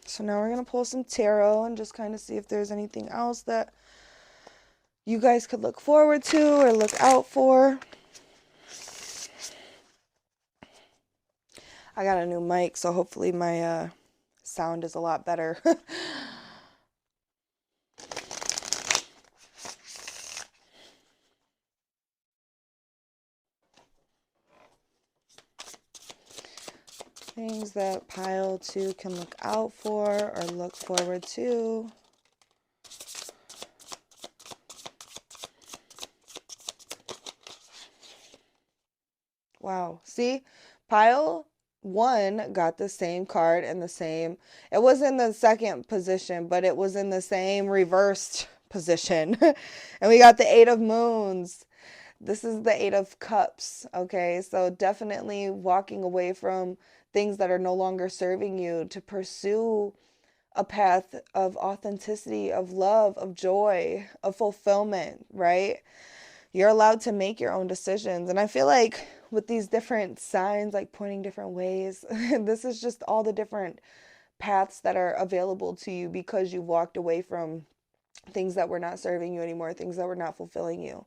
So now we're going to pull some tarot and just kind of see if there's anything else that you guys could look forward to or look out for. I got a new mic, so hopefully my sound is a lot better. Things that pile 2 can look out for or look forward to. Wow. See, pile 1 got the same card and the same. It was in the second position, but it was in the same reversed position. And we got the 8 of Moons. This is the 8 of Cups. Okay, so definitely walking away from things that are no longer serving you to pursue a path of authenticity, of love, of joy, of fulfillment, right? You're allowed to make your own decisions. And I feel like with these different signs, like pointing different ways, this is just all the different paths that are available to you because you walked away from things that were not serving you anymore, things that were not fulfilling you.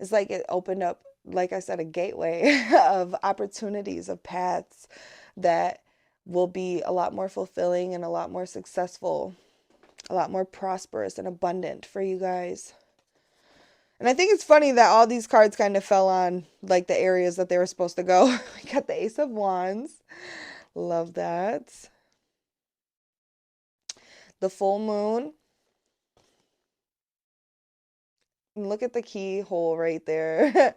It's like it opened up, like I said, a gateway of opportunities, of paths that will be a lot more fulfilling and a lot more successful, a lot more prosperous and abundant for you guys. And I think it's funny that all these cards kind of fell on like the areas that they were supposed to go. We got the Ace of Wands. Love that. The full moon. And look at the keyhole right there.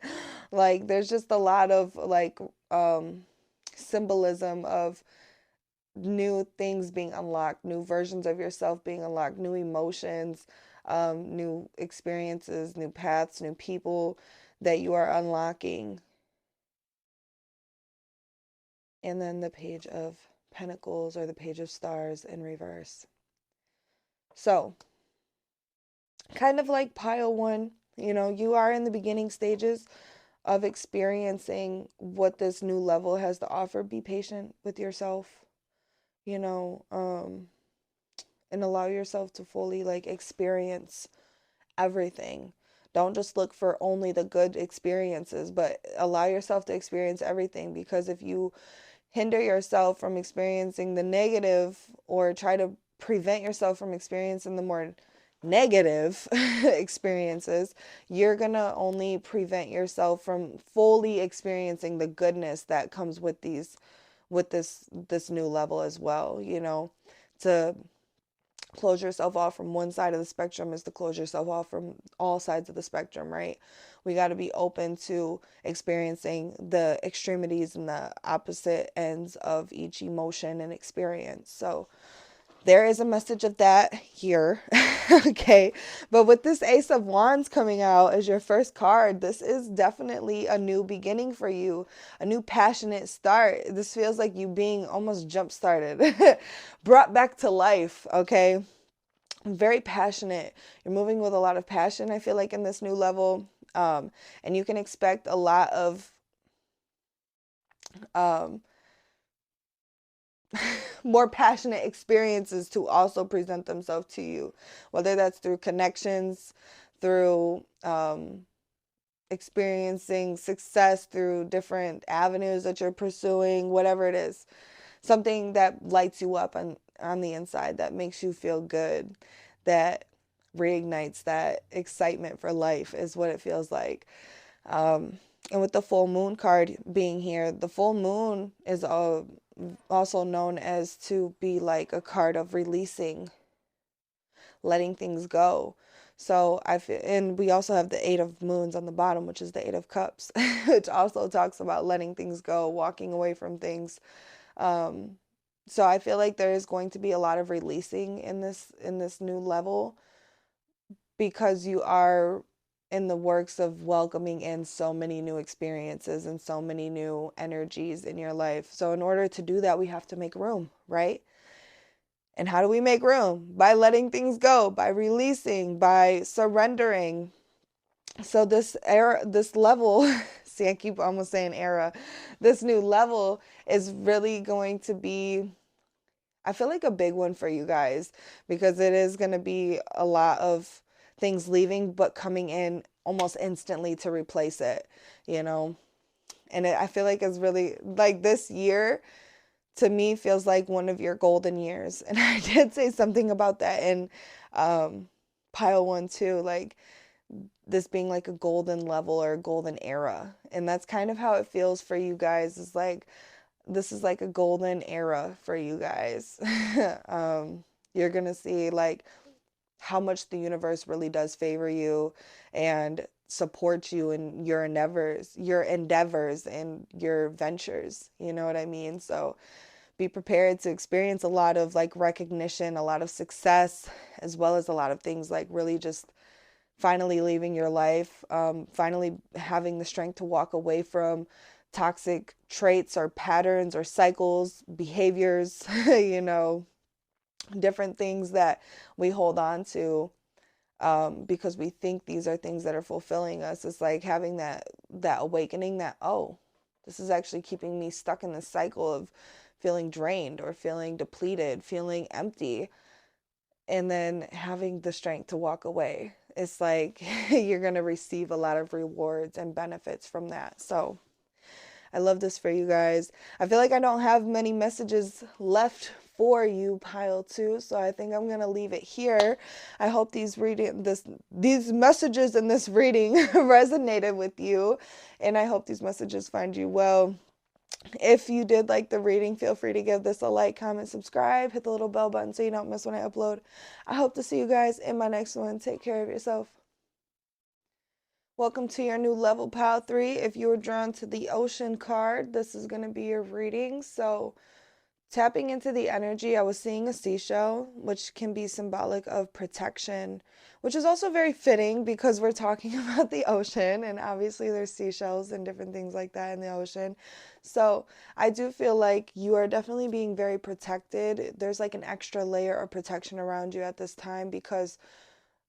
Like there's just a lot of like symbolism of new things being unlocked, new versions of yourself being unlocked, new emotions, new experiences, new paths, new people that you are unlocking. And then the Page of Pentacles or the Page of Stars in reverse. So, kind of like pile 1, you know, you are in the beginning stages of experiencing what this new level has to offer. Be patient with yourself, you know, and allow yourself to fully like experience everything. Don't just look for only the good experiences, but allow yourself to experience everything, because if you hinder yourself from experiencing the negative or try to prevent yourself from experiencing the more negative experiences, you're gonna only prevent yourself from fully experiencing the goodness that comes with this new level as well. You know, to close yourself off from one side of the spectrum is to close yourself off from all sides of the spectrum, right? We got to be open to experiencing the extremities and the opposite ends of each emotion and experience. So there is a message of that here. Okay. But with this Ace of Wands coming out as your first card, this is definitely a new beginning for you, a new passionate start. This feels like you being almost jump started, brought back to life. Okay. Very passionate. You're moving with a lot of passion, I feel like, in this new level. And you can expect a lot of more passionate experiences to also present themselves to you, whether that's through connections, through experiencing success through different avenues that you're pursuing, whatever it is. Something that lights you up on the inside, that makes you feel good, that reignites that excitement for life is what it feels like. And with the full moon card being here, the full moon is also known as to be like a card of releasing, letting things go. So I feel, and we also have the 8 of Moons on the bottom, which is the 8 of Cups, which also talks about letting things go, walking away from things. So I feel like there is going to be a lot of releasing in this new level, because you are in the works of welcoming in so many new experiences and so many new energies in your life. So in order to do that, we have to make room, right? And how do we make room? By letting things go, by releasing, by surrendering. So this era, this level, see, I keep almost saying era, this new level is really going to be, I feel like, a big one for you guys, because it is going to be a lot of things leaving but coming in almost instantly to replace it, you know? And I feel like it's really like this year to me feels like one of your golden years. And I did say something about that in pile one too, like this being like a golden level or a golden era. And that's kind of how it feels for you guys, is like this is like a golden era for you guys. You're going to see like how much the universe really does favor you and support you in your endeavors and your ventures. You know what I mean? So be prepared to experience a lot of like recognition, a lot of success, as well as a lot of things like really just finally leaving your life, finally having the strength to walk away from toxic traits or patterns or cycles, behaviors, you know, different things that we hold on to because we think these are things that are fulfilling us. It's like having that awakening that, oh, this is actually keeping me stuck in this cycle of feeling drained or feeling depleted, feeling empty, and then having the strength to walk away. It's like you're going to receive a lot of rewards and benefits from that. So I love this for you guys. I feel like I don't have many messages left for you, pile two, so I think I'm gonna leave it here. I hope these messages in this reading resonated with you, and I hope these messages find you well. If you did like the reading, feel free to give this a like, comment, subscribe, hit the little bell button so you don't miss when I upload. I hope to see you guys in my next one. Take care of yourself. Welcome to your new level, pile 3. If you were drawn to the ocean card, this is going to be your reading. So tapping into the energy, I was seeing a seashell, which can be symbolic of protection, which is also very fitting because we're talking about the ocean, and obviously there's seashells and different things like that in the ocean. So I do feel like you are definitely being very protected. There's like an extra layer of protection around you at this time because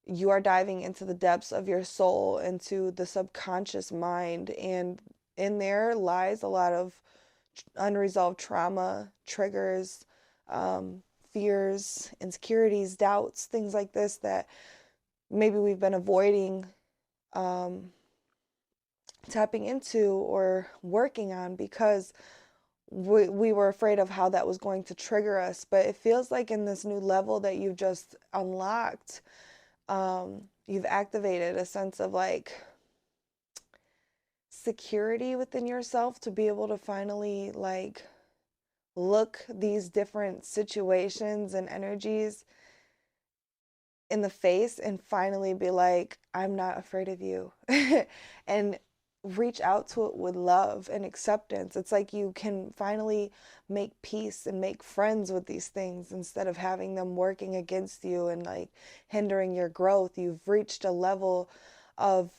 you are diving into the depths of your soul, into the subconscious mind, and in there lies a lot of unresolved trauma, triggers, fears, insecurities, doubts, things like this that maybe we've been avoiding tapping into or working on because we were afraid of how that was going to trigger us. But it feels like in this new level that you've just unlocked, you've activated a sense of like security within yourself to be able to finally like look these different situations and energies in the face and finally be like, I'm not afraid of you. And reach out to it with love and acceptance. It's like you can finally make peace and make friends with these things instead of having them working against you and like hindering your growth. You've reached a level of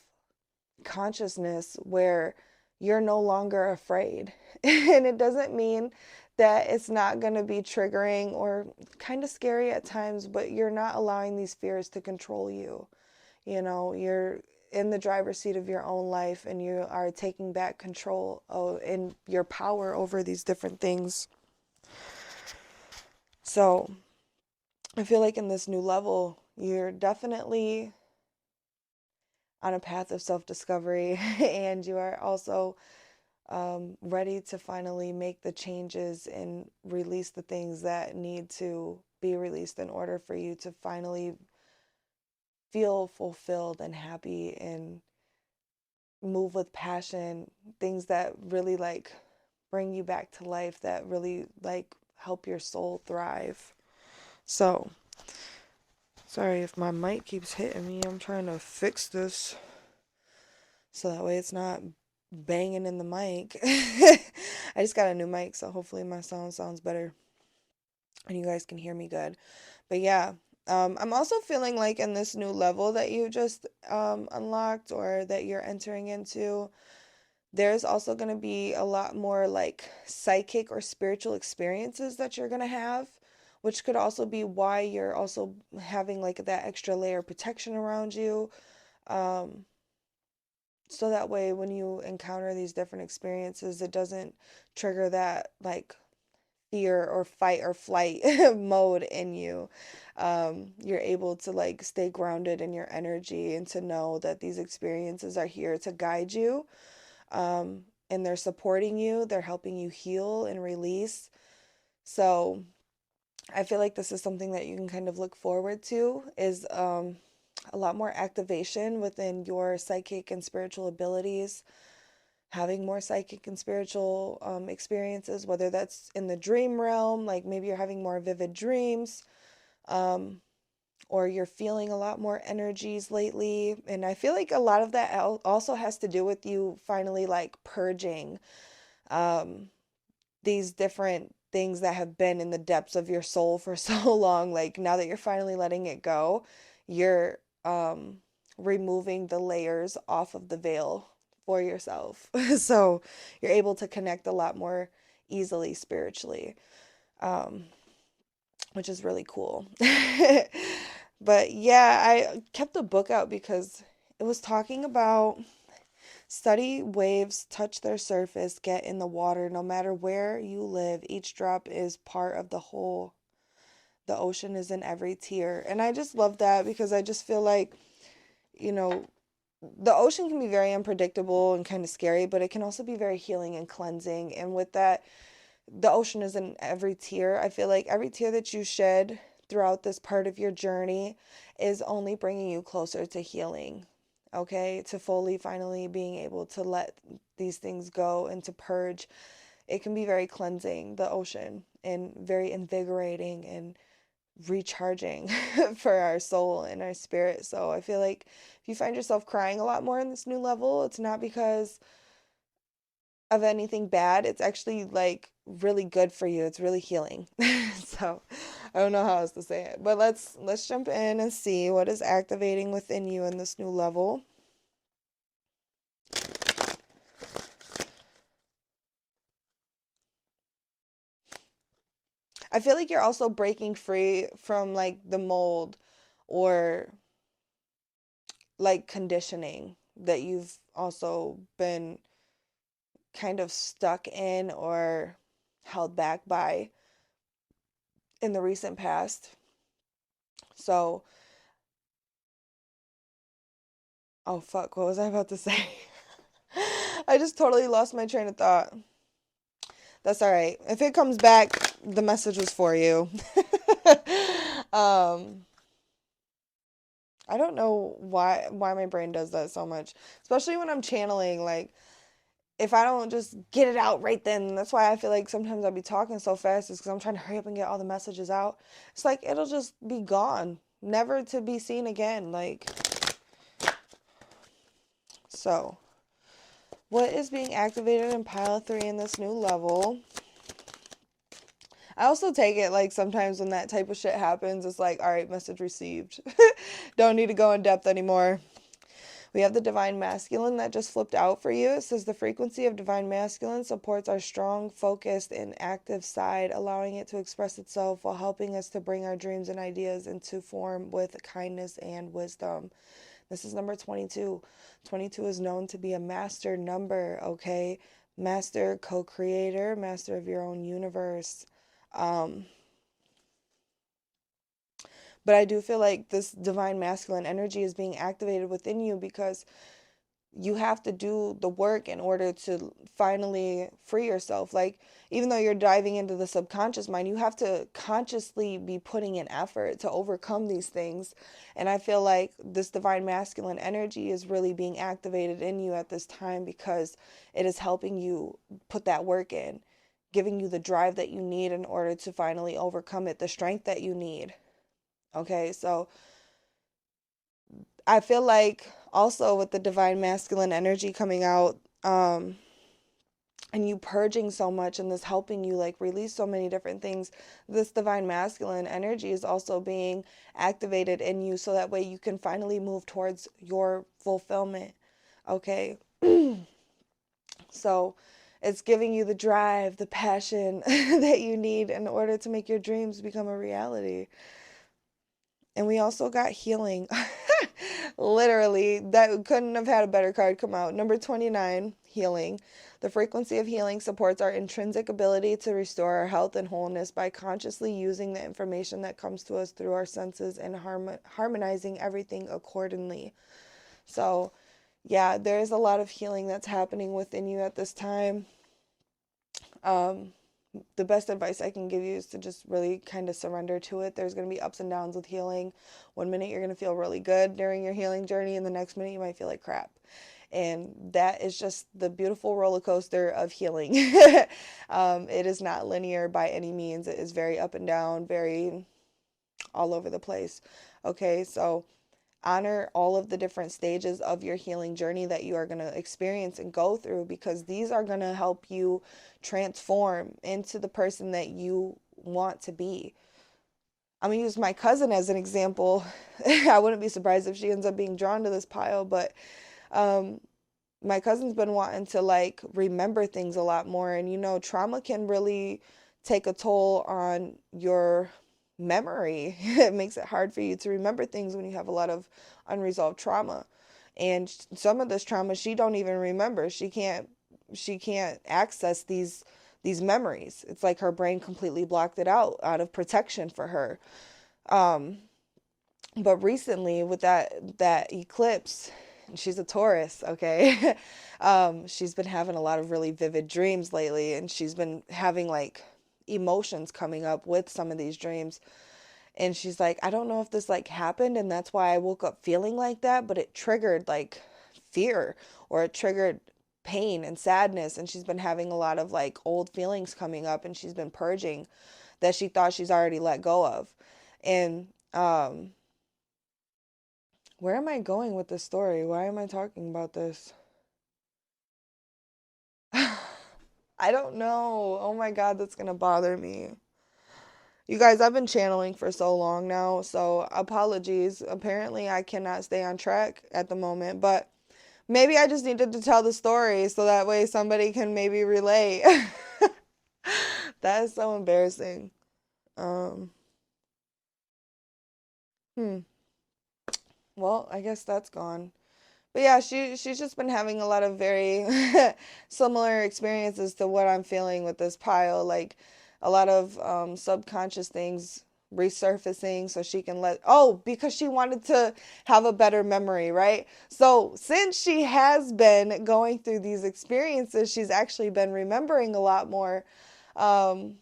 consciousness where you're no longer afraid. And it doesn't mean that it's not going to be triggering or kind of scary at times, but you're not allowing these fears to control you. You know, you're in the driver's seat of your own life and you are taking back control in your power over these different things. So I feel like in this new level, you're definitely on a path of self-discovery and you are also ready to finally make the changes and release the things that need to be released in order for you to finally feel fulfilled and happy and move with passion, things that really like bring you back to life, that really like help your soul thrive. So, sorry if my mic keeps hitting me. I'm trying to fix this so that way it's not banging in the mic. I just got a new mic, so hopefully my sound sounds better and you guys can hear me good. But yeah, I'm also feeling like in this new level that you just unlocked or that you're entering into, there's also going to be a lot more like psychic or spiritual experiences that you're going to have, which could also be why you're also having like that extra layer of protection around you. Um, so that way, when you encounter these different experiences, it doesn't trigger that like fear or fight or flight mode in you. You're able to like stay grounded in your energy and to know that these experiences are here to guide you. And they're supporting you, they're helping you heal and release. So I feel like this is something that you can kind of look forward to is a lot more activation within your psychic and spiritual abilities, having more psychic and spiritual experiences, whether that's in the dream realm, like maybe you're having more vivid dreams, um, or you're feeling a lot more energies lately. And I feel like a lot of that also has to do with you finally like purging um, these different things that have been in the depths of your soul for so long. Like now that you're finally letting it go, you're removing the layers off of the veil for yourself. So you're able to connect a lot more easily spiritually, um, which is really cool. But yeah, I kept the book out because it was talking about steady waves touch their surface, get in the water. No matter where you live, each drop is part of the whole. The ocean is in every tear. And I just love that because I just feel like, you know, the ocean can be very unpredictable and kind of scary, but it can also be very healing and cleansing. And with that, the ocean is in every tear. I feel like every tear that you shed throughout this part of your journey is only bringing you closer to healing, okay? To fully, finally being able to let these things go and to purge. It can be very cleansing, the ocean, and very invigorating and recharging for our soul and our spirit. So I feel like if you find yourself crying a lot more in this new level, it's not because of anything bad. It's actually like really good for you. It's really healing. So I don't know how else to say it. But let's jump in and see what is activating within you in this new level. I feel like you're also breaking free from like the mold or like conditioning that you've also been kind of stuck in or held back by in the recent past. So, oh fuck, what was I about to say? I just totally lost my train of thought. That's all right. If it comes back, the message was for you. um, I don't know why my brain does that so much, especially when I'm channeling. Like, if I don't just get it out right then, that's why I feel like sometimes I'll be talking so fast, is because I'm trying to hurry up and get all the messages out. It's like it'll just be gone, never to be seen again. Like, so what is being activated in pile 3 in this new level? I also take it like sometimes when that type of shit happens, it's like, all right, message received. Don't need to go in depth anymore. We have the divine masculine that just flipped out for you. It says the frequency of divine masculine supports our strong, focused, and active side, allowing it to express itself while helping us to bring our dreams and ideas into form with kindness and wisdom. This is number 22. 22 is known to be a master number, okay? Master co-creator, master of your own universe. Um, but I do feel like this divine masculine energy is being activated within you because you have to do the work in order to finally free yourself. Like, even though you're diving into the subconscious mind, you have to consciously be putting in effort to overcome these things. And I feel like this divine masculine energy is really being activated in you at this time because it is helping you put that work in, giving you the drive that you need in order to finally overcome it, the strength that you need. Okay, so I feel like also with the divine masculine energy coming out, and you purging so much and this helping you like release so many different things, this divine masculine energy is also being activated in you so that way you can finally move towards your fulfillment. Okay. So it's giving you the drive, the passion that you need in order to make your dreams become a reality. And we also got healing. Literally, that couldn't have had a better card come out. Number 29, healing. The frequency of healing supports our intrinsic ability to restore our health and wholeness by consciously using the information that comes to us through our senses and harmonizing everything accordingly. So, yeah, there's a lot of healing that's happening within you at this time. The best advice I can give you is to just really kind of surrender to it. There's going to be ups and downs with healing. One minute you're going to feel really good during your healing journey, and the next minute you might feel like crap. And that is just the beautiful roller coaster of healing. It is not linear by any means. It is very up and down, very all over the place. Okay, so honor all of the different stages of your healing journey that you are going to experience and go through, because these are going to help you transform into the person that you want to be. I'm going to use my cousin as an example. I wouldn't be surprised if she ends up being drawn to this pile, but my cousin's been wanting to like remember things a lot more. And you know, trauma can really take a toll on your memory. It makes it hard for you to remember things when you have a lot of unresolved trauma. And some of this trauma she don't even remember. She can't access these memories. It's like her brain completely blocked it out of protection for her. But recently with that eclipse, she's a Taurus, okay? She's been having a lot of really vivid dreams lately, and she's been having like emotions coming up with some of these dreams. And she's like, I don't know if this like happened and that's why I woke up feeling like that, but it triggered like fear, or it triggered pain and sadness. And she's been having a lot of like old feelings coming up, and she's been purging that she thought she's already let go of. And where am I going with this story? Why am I talking about this? I don't know. Oh my God, that's gonna bother me. You guys, I've been channeling for so long now, so apologies. Apparently, I cannot stay on track at the moment, but maybe I just needed to tell the story so that way somebody can maybe relate. That is so embarrassing. Um, hmm. Well, I guess that's gone. But yeah, she's just been having a lot of very similar experiences to what I'm feeling with this pile, like a lot of subconscious things resurfacing so she can because she wanted to have a better memory, right? So since she has been going through these experiences, she's actually been remembering a lot more. Um,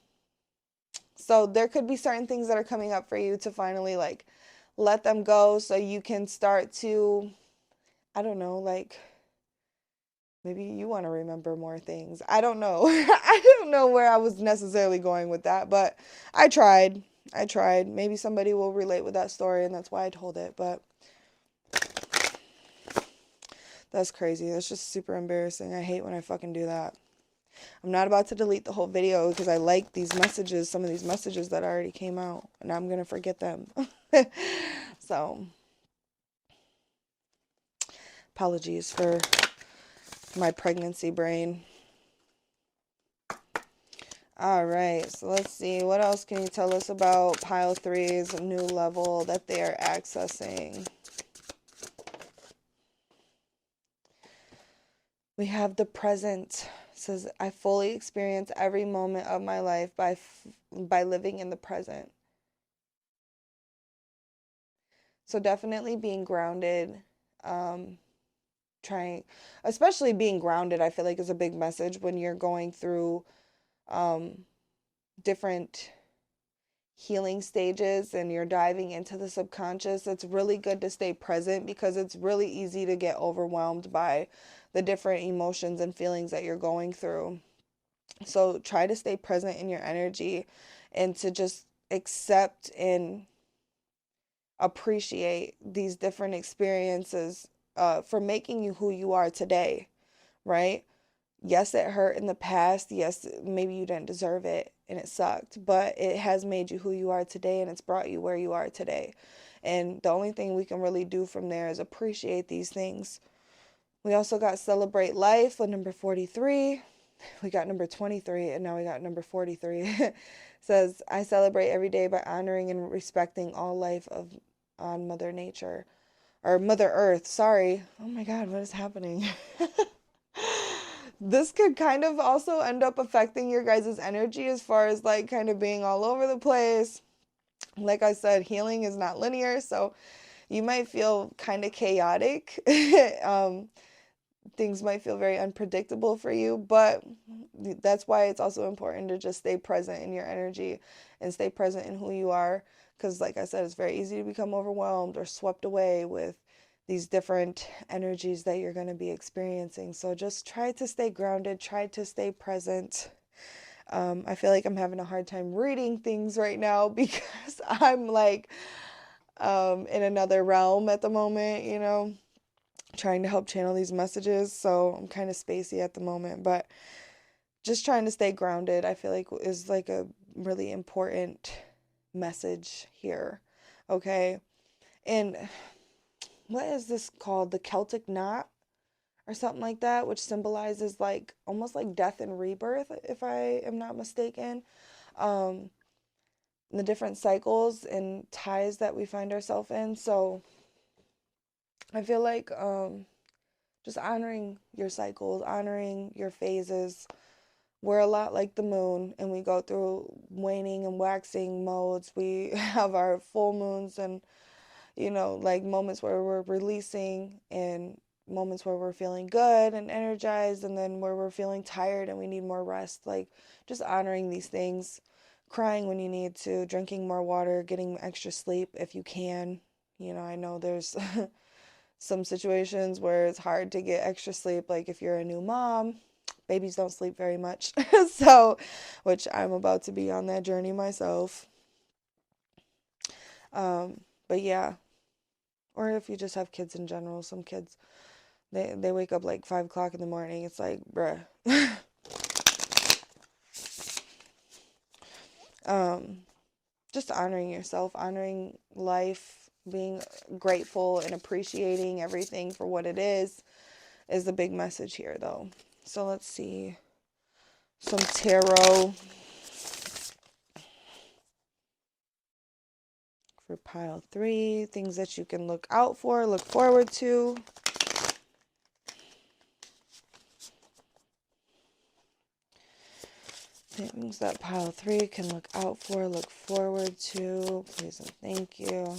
so there could be certain things that are coming up for you to finally like let them go so you can start to, I don't know, like maybe you want to remember more things. I don't know. I don't know where I was necessarily going with that, but I tried. I tried. Maybe somebody will relate with that story, and that's why I told it, but that's crazy. That's just super embarrassing. I hate when I fucking do that. I'm not about to delete the whole video because I like these messages, some of these messages that already came out, and I'm going to forget them. So, apologies for my pregnancy brain. All right, so let's see. What else can you tell us about pile three's new level that they are accessing? We have the present. It says, I fully experience every moment of my life by living in the present. So definitely being grounded, trying, especially being grounded, I feel like is a big message when you're going through different healing stages and you're diving into the subconscious. It's really good to stay present because it's really easy to get overwhelmed by the different emotions and feelings that you're going through. So try to stay present in your energy and to just accept and appreciate these different experiences for making you who you are today, right? Yes, it hurt in the past. Yes, maybe you didn't deserve it and it sucked, but it has made you who you are today and it's brought you where you are today. And the only thing we can really do from there is appreciate these things. We also got celebrate life with number 43. We got number 23 and now we got number 43. Says, I celebrate every day by honoring and respecting all life of on Mother Nature or Mother Earth. Sorry. Oh my God, what is happening? This could kind of also end up affecting your guys' energy as far as like kind of being all over the place. Like I said, healing is not linear, so you might feel kind of chaotic. Things might feel very unpredictable for you, but that's why it's also important to just stay present in your energy and stay present in who you are. Because, like I said, it's very easy to become overwhelmed or swept away with these different energies that you're going to be experiencing. So just try to stay grounded, try to stay present. I feel like I'm having a hard time reading things right now because I'm like in another realm at the moment, you know, trying to help channel these messages. So I'm kind of spacey at the moment, but just trying to stay grounded, I feel like is like a really important message here. Okay. And what is this called? The Celtic knot or something like that, which symbolizes like almost like death and rebirth, if I am not mistaken. Um, the different cycles and ties that we find ourselves in. So I feel like just honoring your cycles, honoring your phases. We're a lot like the moon and we go through waning and waxing modes. We have our full moons and, you know, like moments where we're releasing and moments where we're feeling good and energized and then where we're feeling tired and we need more rest. Like just honoring these things, crying when you need to, drinking more water, getting extra sleep if you can. You know, I know there's some situations where it's hard to get extra sleep, like if you're a new mom, babies don't sleep very much. So, which I'm about to be on that journey myself. But yeah, or if you just have kids in general, some kids they wake up like 5 o'clock in the morning. It's like, bruh. Just honoring yourself, honoring life, being grateful and appreciating everything for what it is the big message here, though. So let's see some tarot for pile 3, things that you can look out for, look forward to. Things that pile 3 can look out for, look forward to. Please and thank you.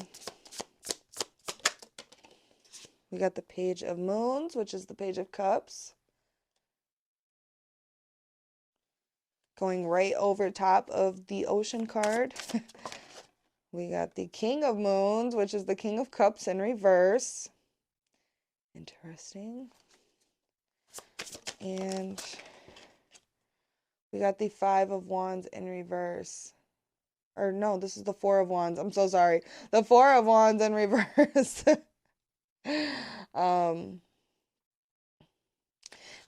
We got the Page of Moons, which is the Page of Cups. Going right over top of the Ocean card. We got the King of Moons, which is the King of Cups in reverse. Interesting. And we got the Five of Wands in reverse. Or no, this is the Four of Wands. I'm so sorry. The Four of Wands in reverse.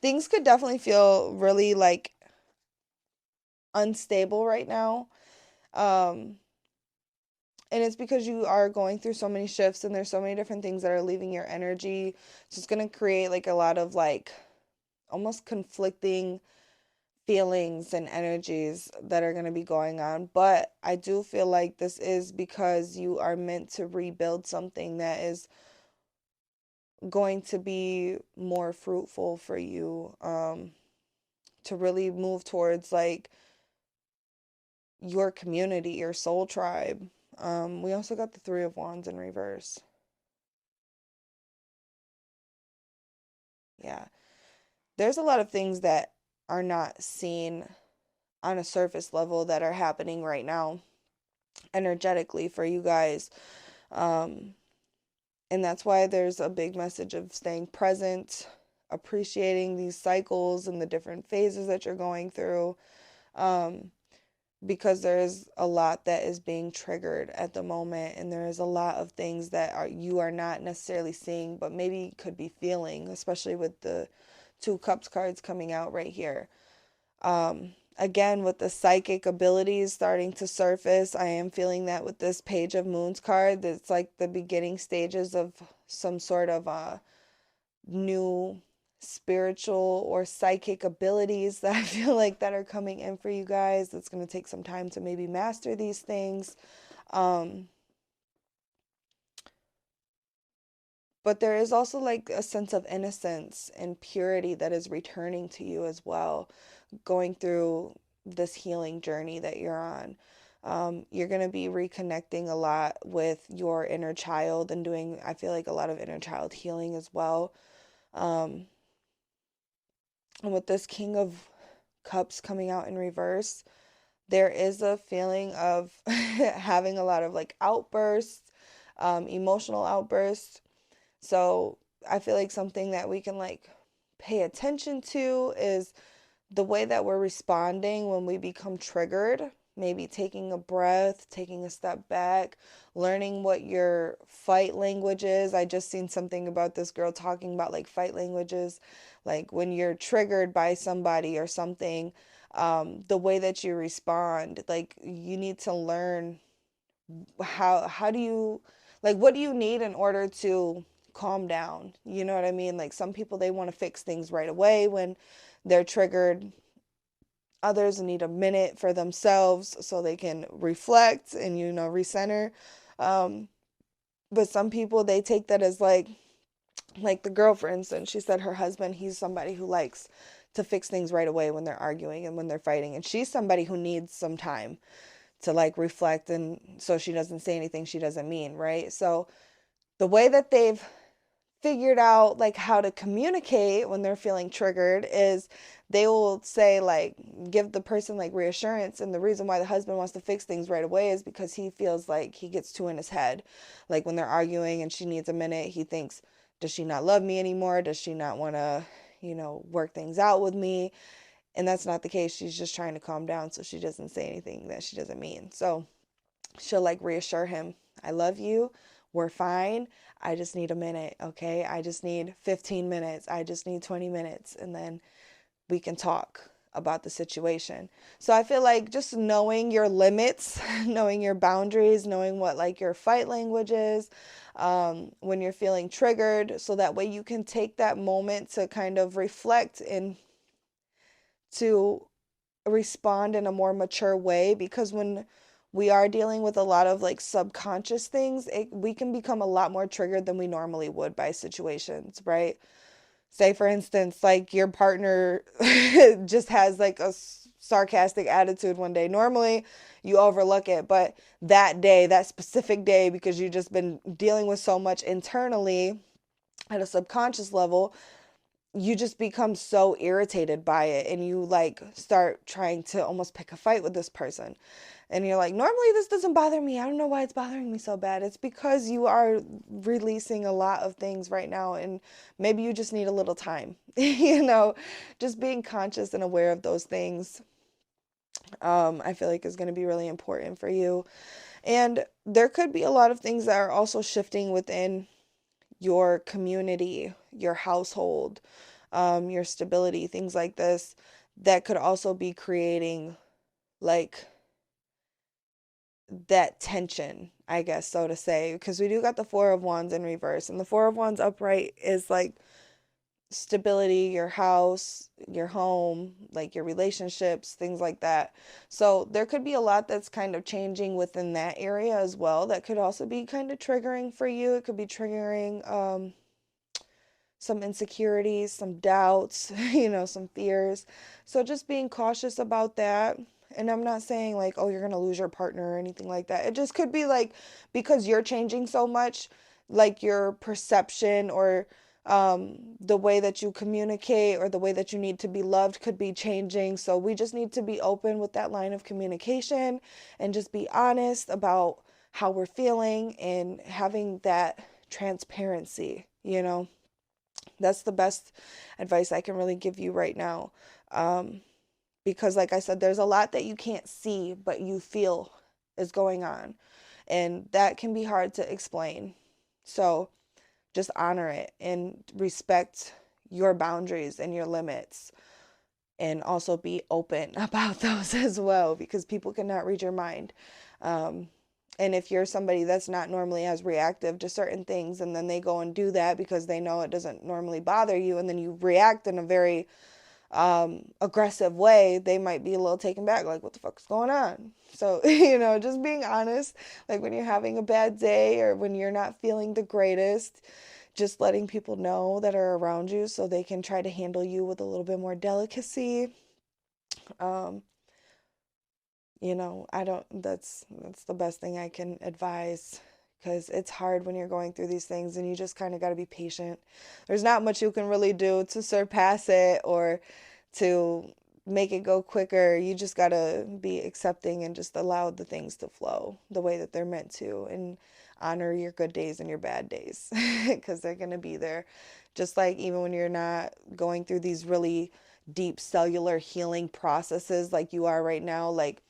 Things could definitely feel really like unstable right now. And it's because you are going through so many shifts and there's so many different things that are leaving your energy. So it's going to create like a lot of like almost conflicting feelings and energies that are going to be going on. But I do feel like this is because you are meant to rebuild something that is going to be more fruitful for you, to really move towards like your community, your soul tribe. We also got the Three of Wands in reverse. Yeah. There's a lot of things that are not seen on a surface level that are happening right now energetically for you guys. And that's why there's a big message of staying present, appreciating these cycles and the different phases that you're going through. Because there is a lot that is being triggered at the moment, and there is a lot of things that you are not necessarily seeing, but maybe could be feeling, especially with the Two Cups cards coming out right here. Again, with the psychic abilities starting to surface, I am feeling that with this Page of Moons card, it's like the beginning stages of some sort of new spiritual or psychic abilities that I feel like that are coming in for you guys. It's going to take some time to maybe master these things. But there is also like a sense of innocence and purity that is returning to you as well, going through this healing journey that you're on. You're going to be reconnecting a lot with your inner child and doing, I feel like, a lot of inner child healing as well. And with this King of Cups coming out in reverse, there is a feeling of having a lot of like outbursts, emotional outbursts. So I feel like something that we can like pay attention to is the way that we're responding when we become triggered. Maybe taking a breath, taking a step back, learning what your fight language is. I just seen something about this girl talking about like fight languages, like when you're triggered by somebody or something, the way that you respond. Like you need to learn how do you, like, what do you need in order to calm down? You know what I mean? Like some people, they want to fix things right away when they're triggered. Others need a minute for themselves so they can reflect and, you know, recenter. um but some people, they take that as like the girl, for instance, she said her husband, he's somebody who likes to fix things right away when they're arguing and when they're fighting, and she's somebody who needs some time to like reflect, and so she doesn't say anything she doesn't mean, right? So the way that they've figured out like how to communicate when they're feeling triggered is they will say, like, give the person like reassurance, and the reason why the husband wants to fix things right away is because he feels like he gets too in his head. Like when they're arguing and she needs a minute, he thinks, does she not love me anymore? Does she not want to, you know, work things out with me? And that's not the case. She's just trying to calm down so she doesn't say anything that she doesn't mean. So she'll like reassure him, I love you. We're fine. I just need a minute, okay? I just need 15 minutes. I just need 20 minutes. And then we can talk about the situation. So I feel like just knowing your limits, knowing your boundaries, knowing what like your fight language is, when you're feeling triggered, so that way you can take that moment to kind of reflect and to respond in a more mature way, because when we are dealing with a lot of like subconscious things, we can become a lot more triggered than we normally would by situations, right? Say for instance, like your partner just has like a sarcastic attitude one day. Normally you overlook it, but that day, that specific day, because you've just been dealing with so much internally at a subconscious level, you just become so irritated by it, and you like start trying to almost pick a fight with this person, and you're like, normally this doesn't bother me, I don't know why it's bothering me so bad. It's because you are releasing a lot of things right now, and maybe you just need a little time. You know, just being conscious and aware of those things, I feel like is going to be really important for you. And there could be a lot of things that are also shifting within your community, your household, your stability, things like this, that could also be creating like that tension, I guess, so to say, because we do got the Four of Wands in reverse, and the Four of Wands upright is like stability, your house, your home, like your relationships, things like that. So there could be a lot that's kind of changing within that area as well. That could also be kind of triggering for you. It could be triggering some insecurities, some doubts, you know, some fears. So just being cautious about that. And I'm not saying like, oh, you're going to lose your partner or anything like that. It just could be like, because you're changing so much, like your perception or the way that you communicate or the way that you need to be loved could be changing. So we just need to be open with that line of communication and just be honest about how we're feeling and having that transparency, you know. That's the best advice I can really give you right now. Um, because, like I said, there's a lot that you can't see, but you feel is going on. And that can be hard to explain. So just honor it and respect your boundaries and your limits, and also be open about those as well, because people cannot read your mind. And if you're somebody that's not normally as reactive to certain things, and then they go and do that because they know it doesn't normally bother you, and then you react in a very aggressive way, they might be a little taken back, like, what the fuck is going on? So, just being honest, like when you're having a bad day or when you're not feeling the greatest, just letting people know that are around you so they can try to handle you with a little bit more delicacy. Um, I don't, that's the best thing I can advise, because it's hard when you're going through these things and you just kind of got to be patient. There's not much you can really do to surpass it or to make it go quicker. You just got to be accepting and just allow the things to flow the way that they're meant to, and honor your good days and your bad days, because they're going to be there. Just like even when you're not going through these really deep cellular healing processes like you are right now, like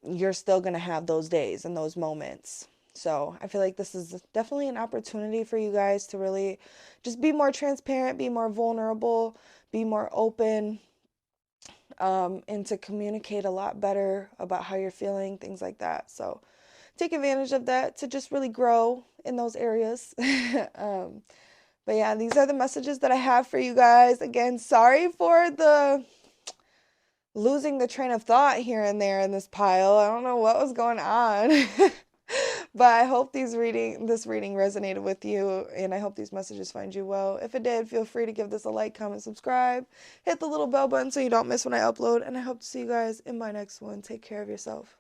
you're still going to have those days and those moments. So I feel like this is definitely an opportunity for you guys to really just be more transparent, be more vulnerable, be more open, and to communicate a lot better about how you're feeling, things like that. So take advantage of that to just really grow in those areas. But yeah, these are the messages that I have for you guys. Again, sorry for the losing the train of thought here and there in this pile. I don't know what was going on. But I hope this reading resonated with you, and I hope these messages find you well. If it did, feel free to give this a like, comment, subscribe, hit the little bell button so you don't miss when I upload, and I hope to see you guys in my next one. Take care of yourself.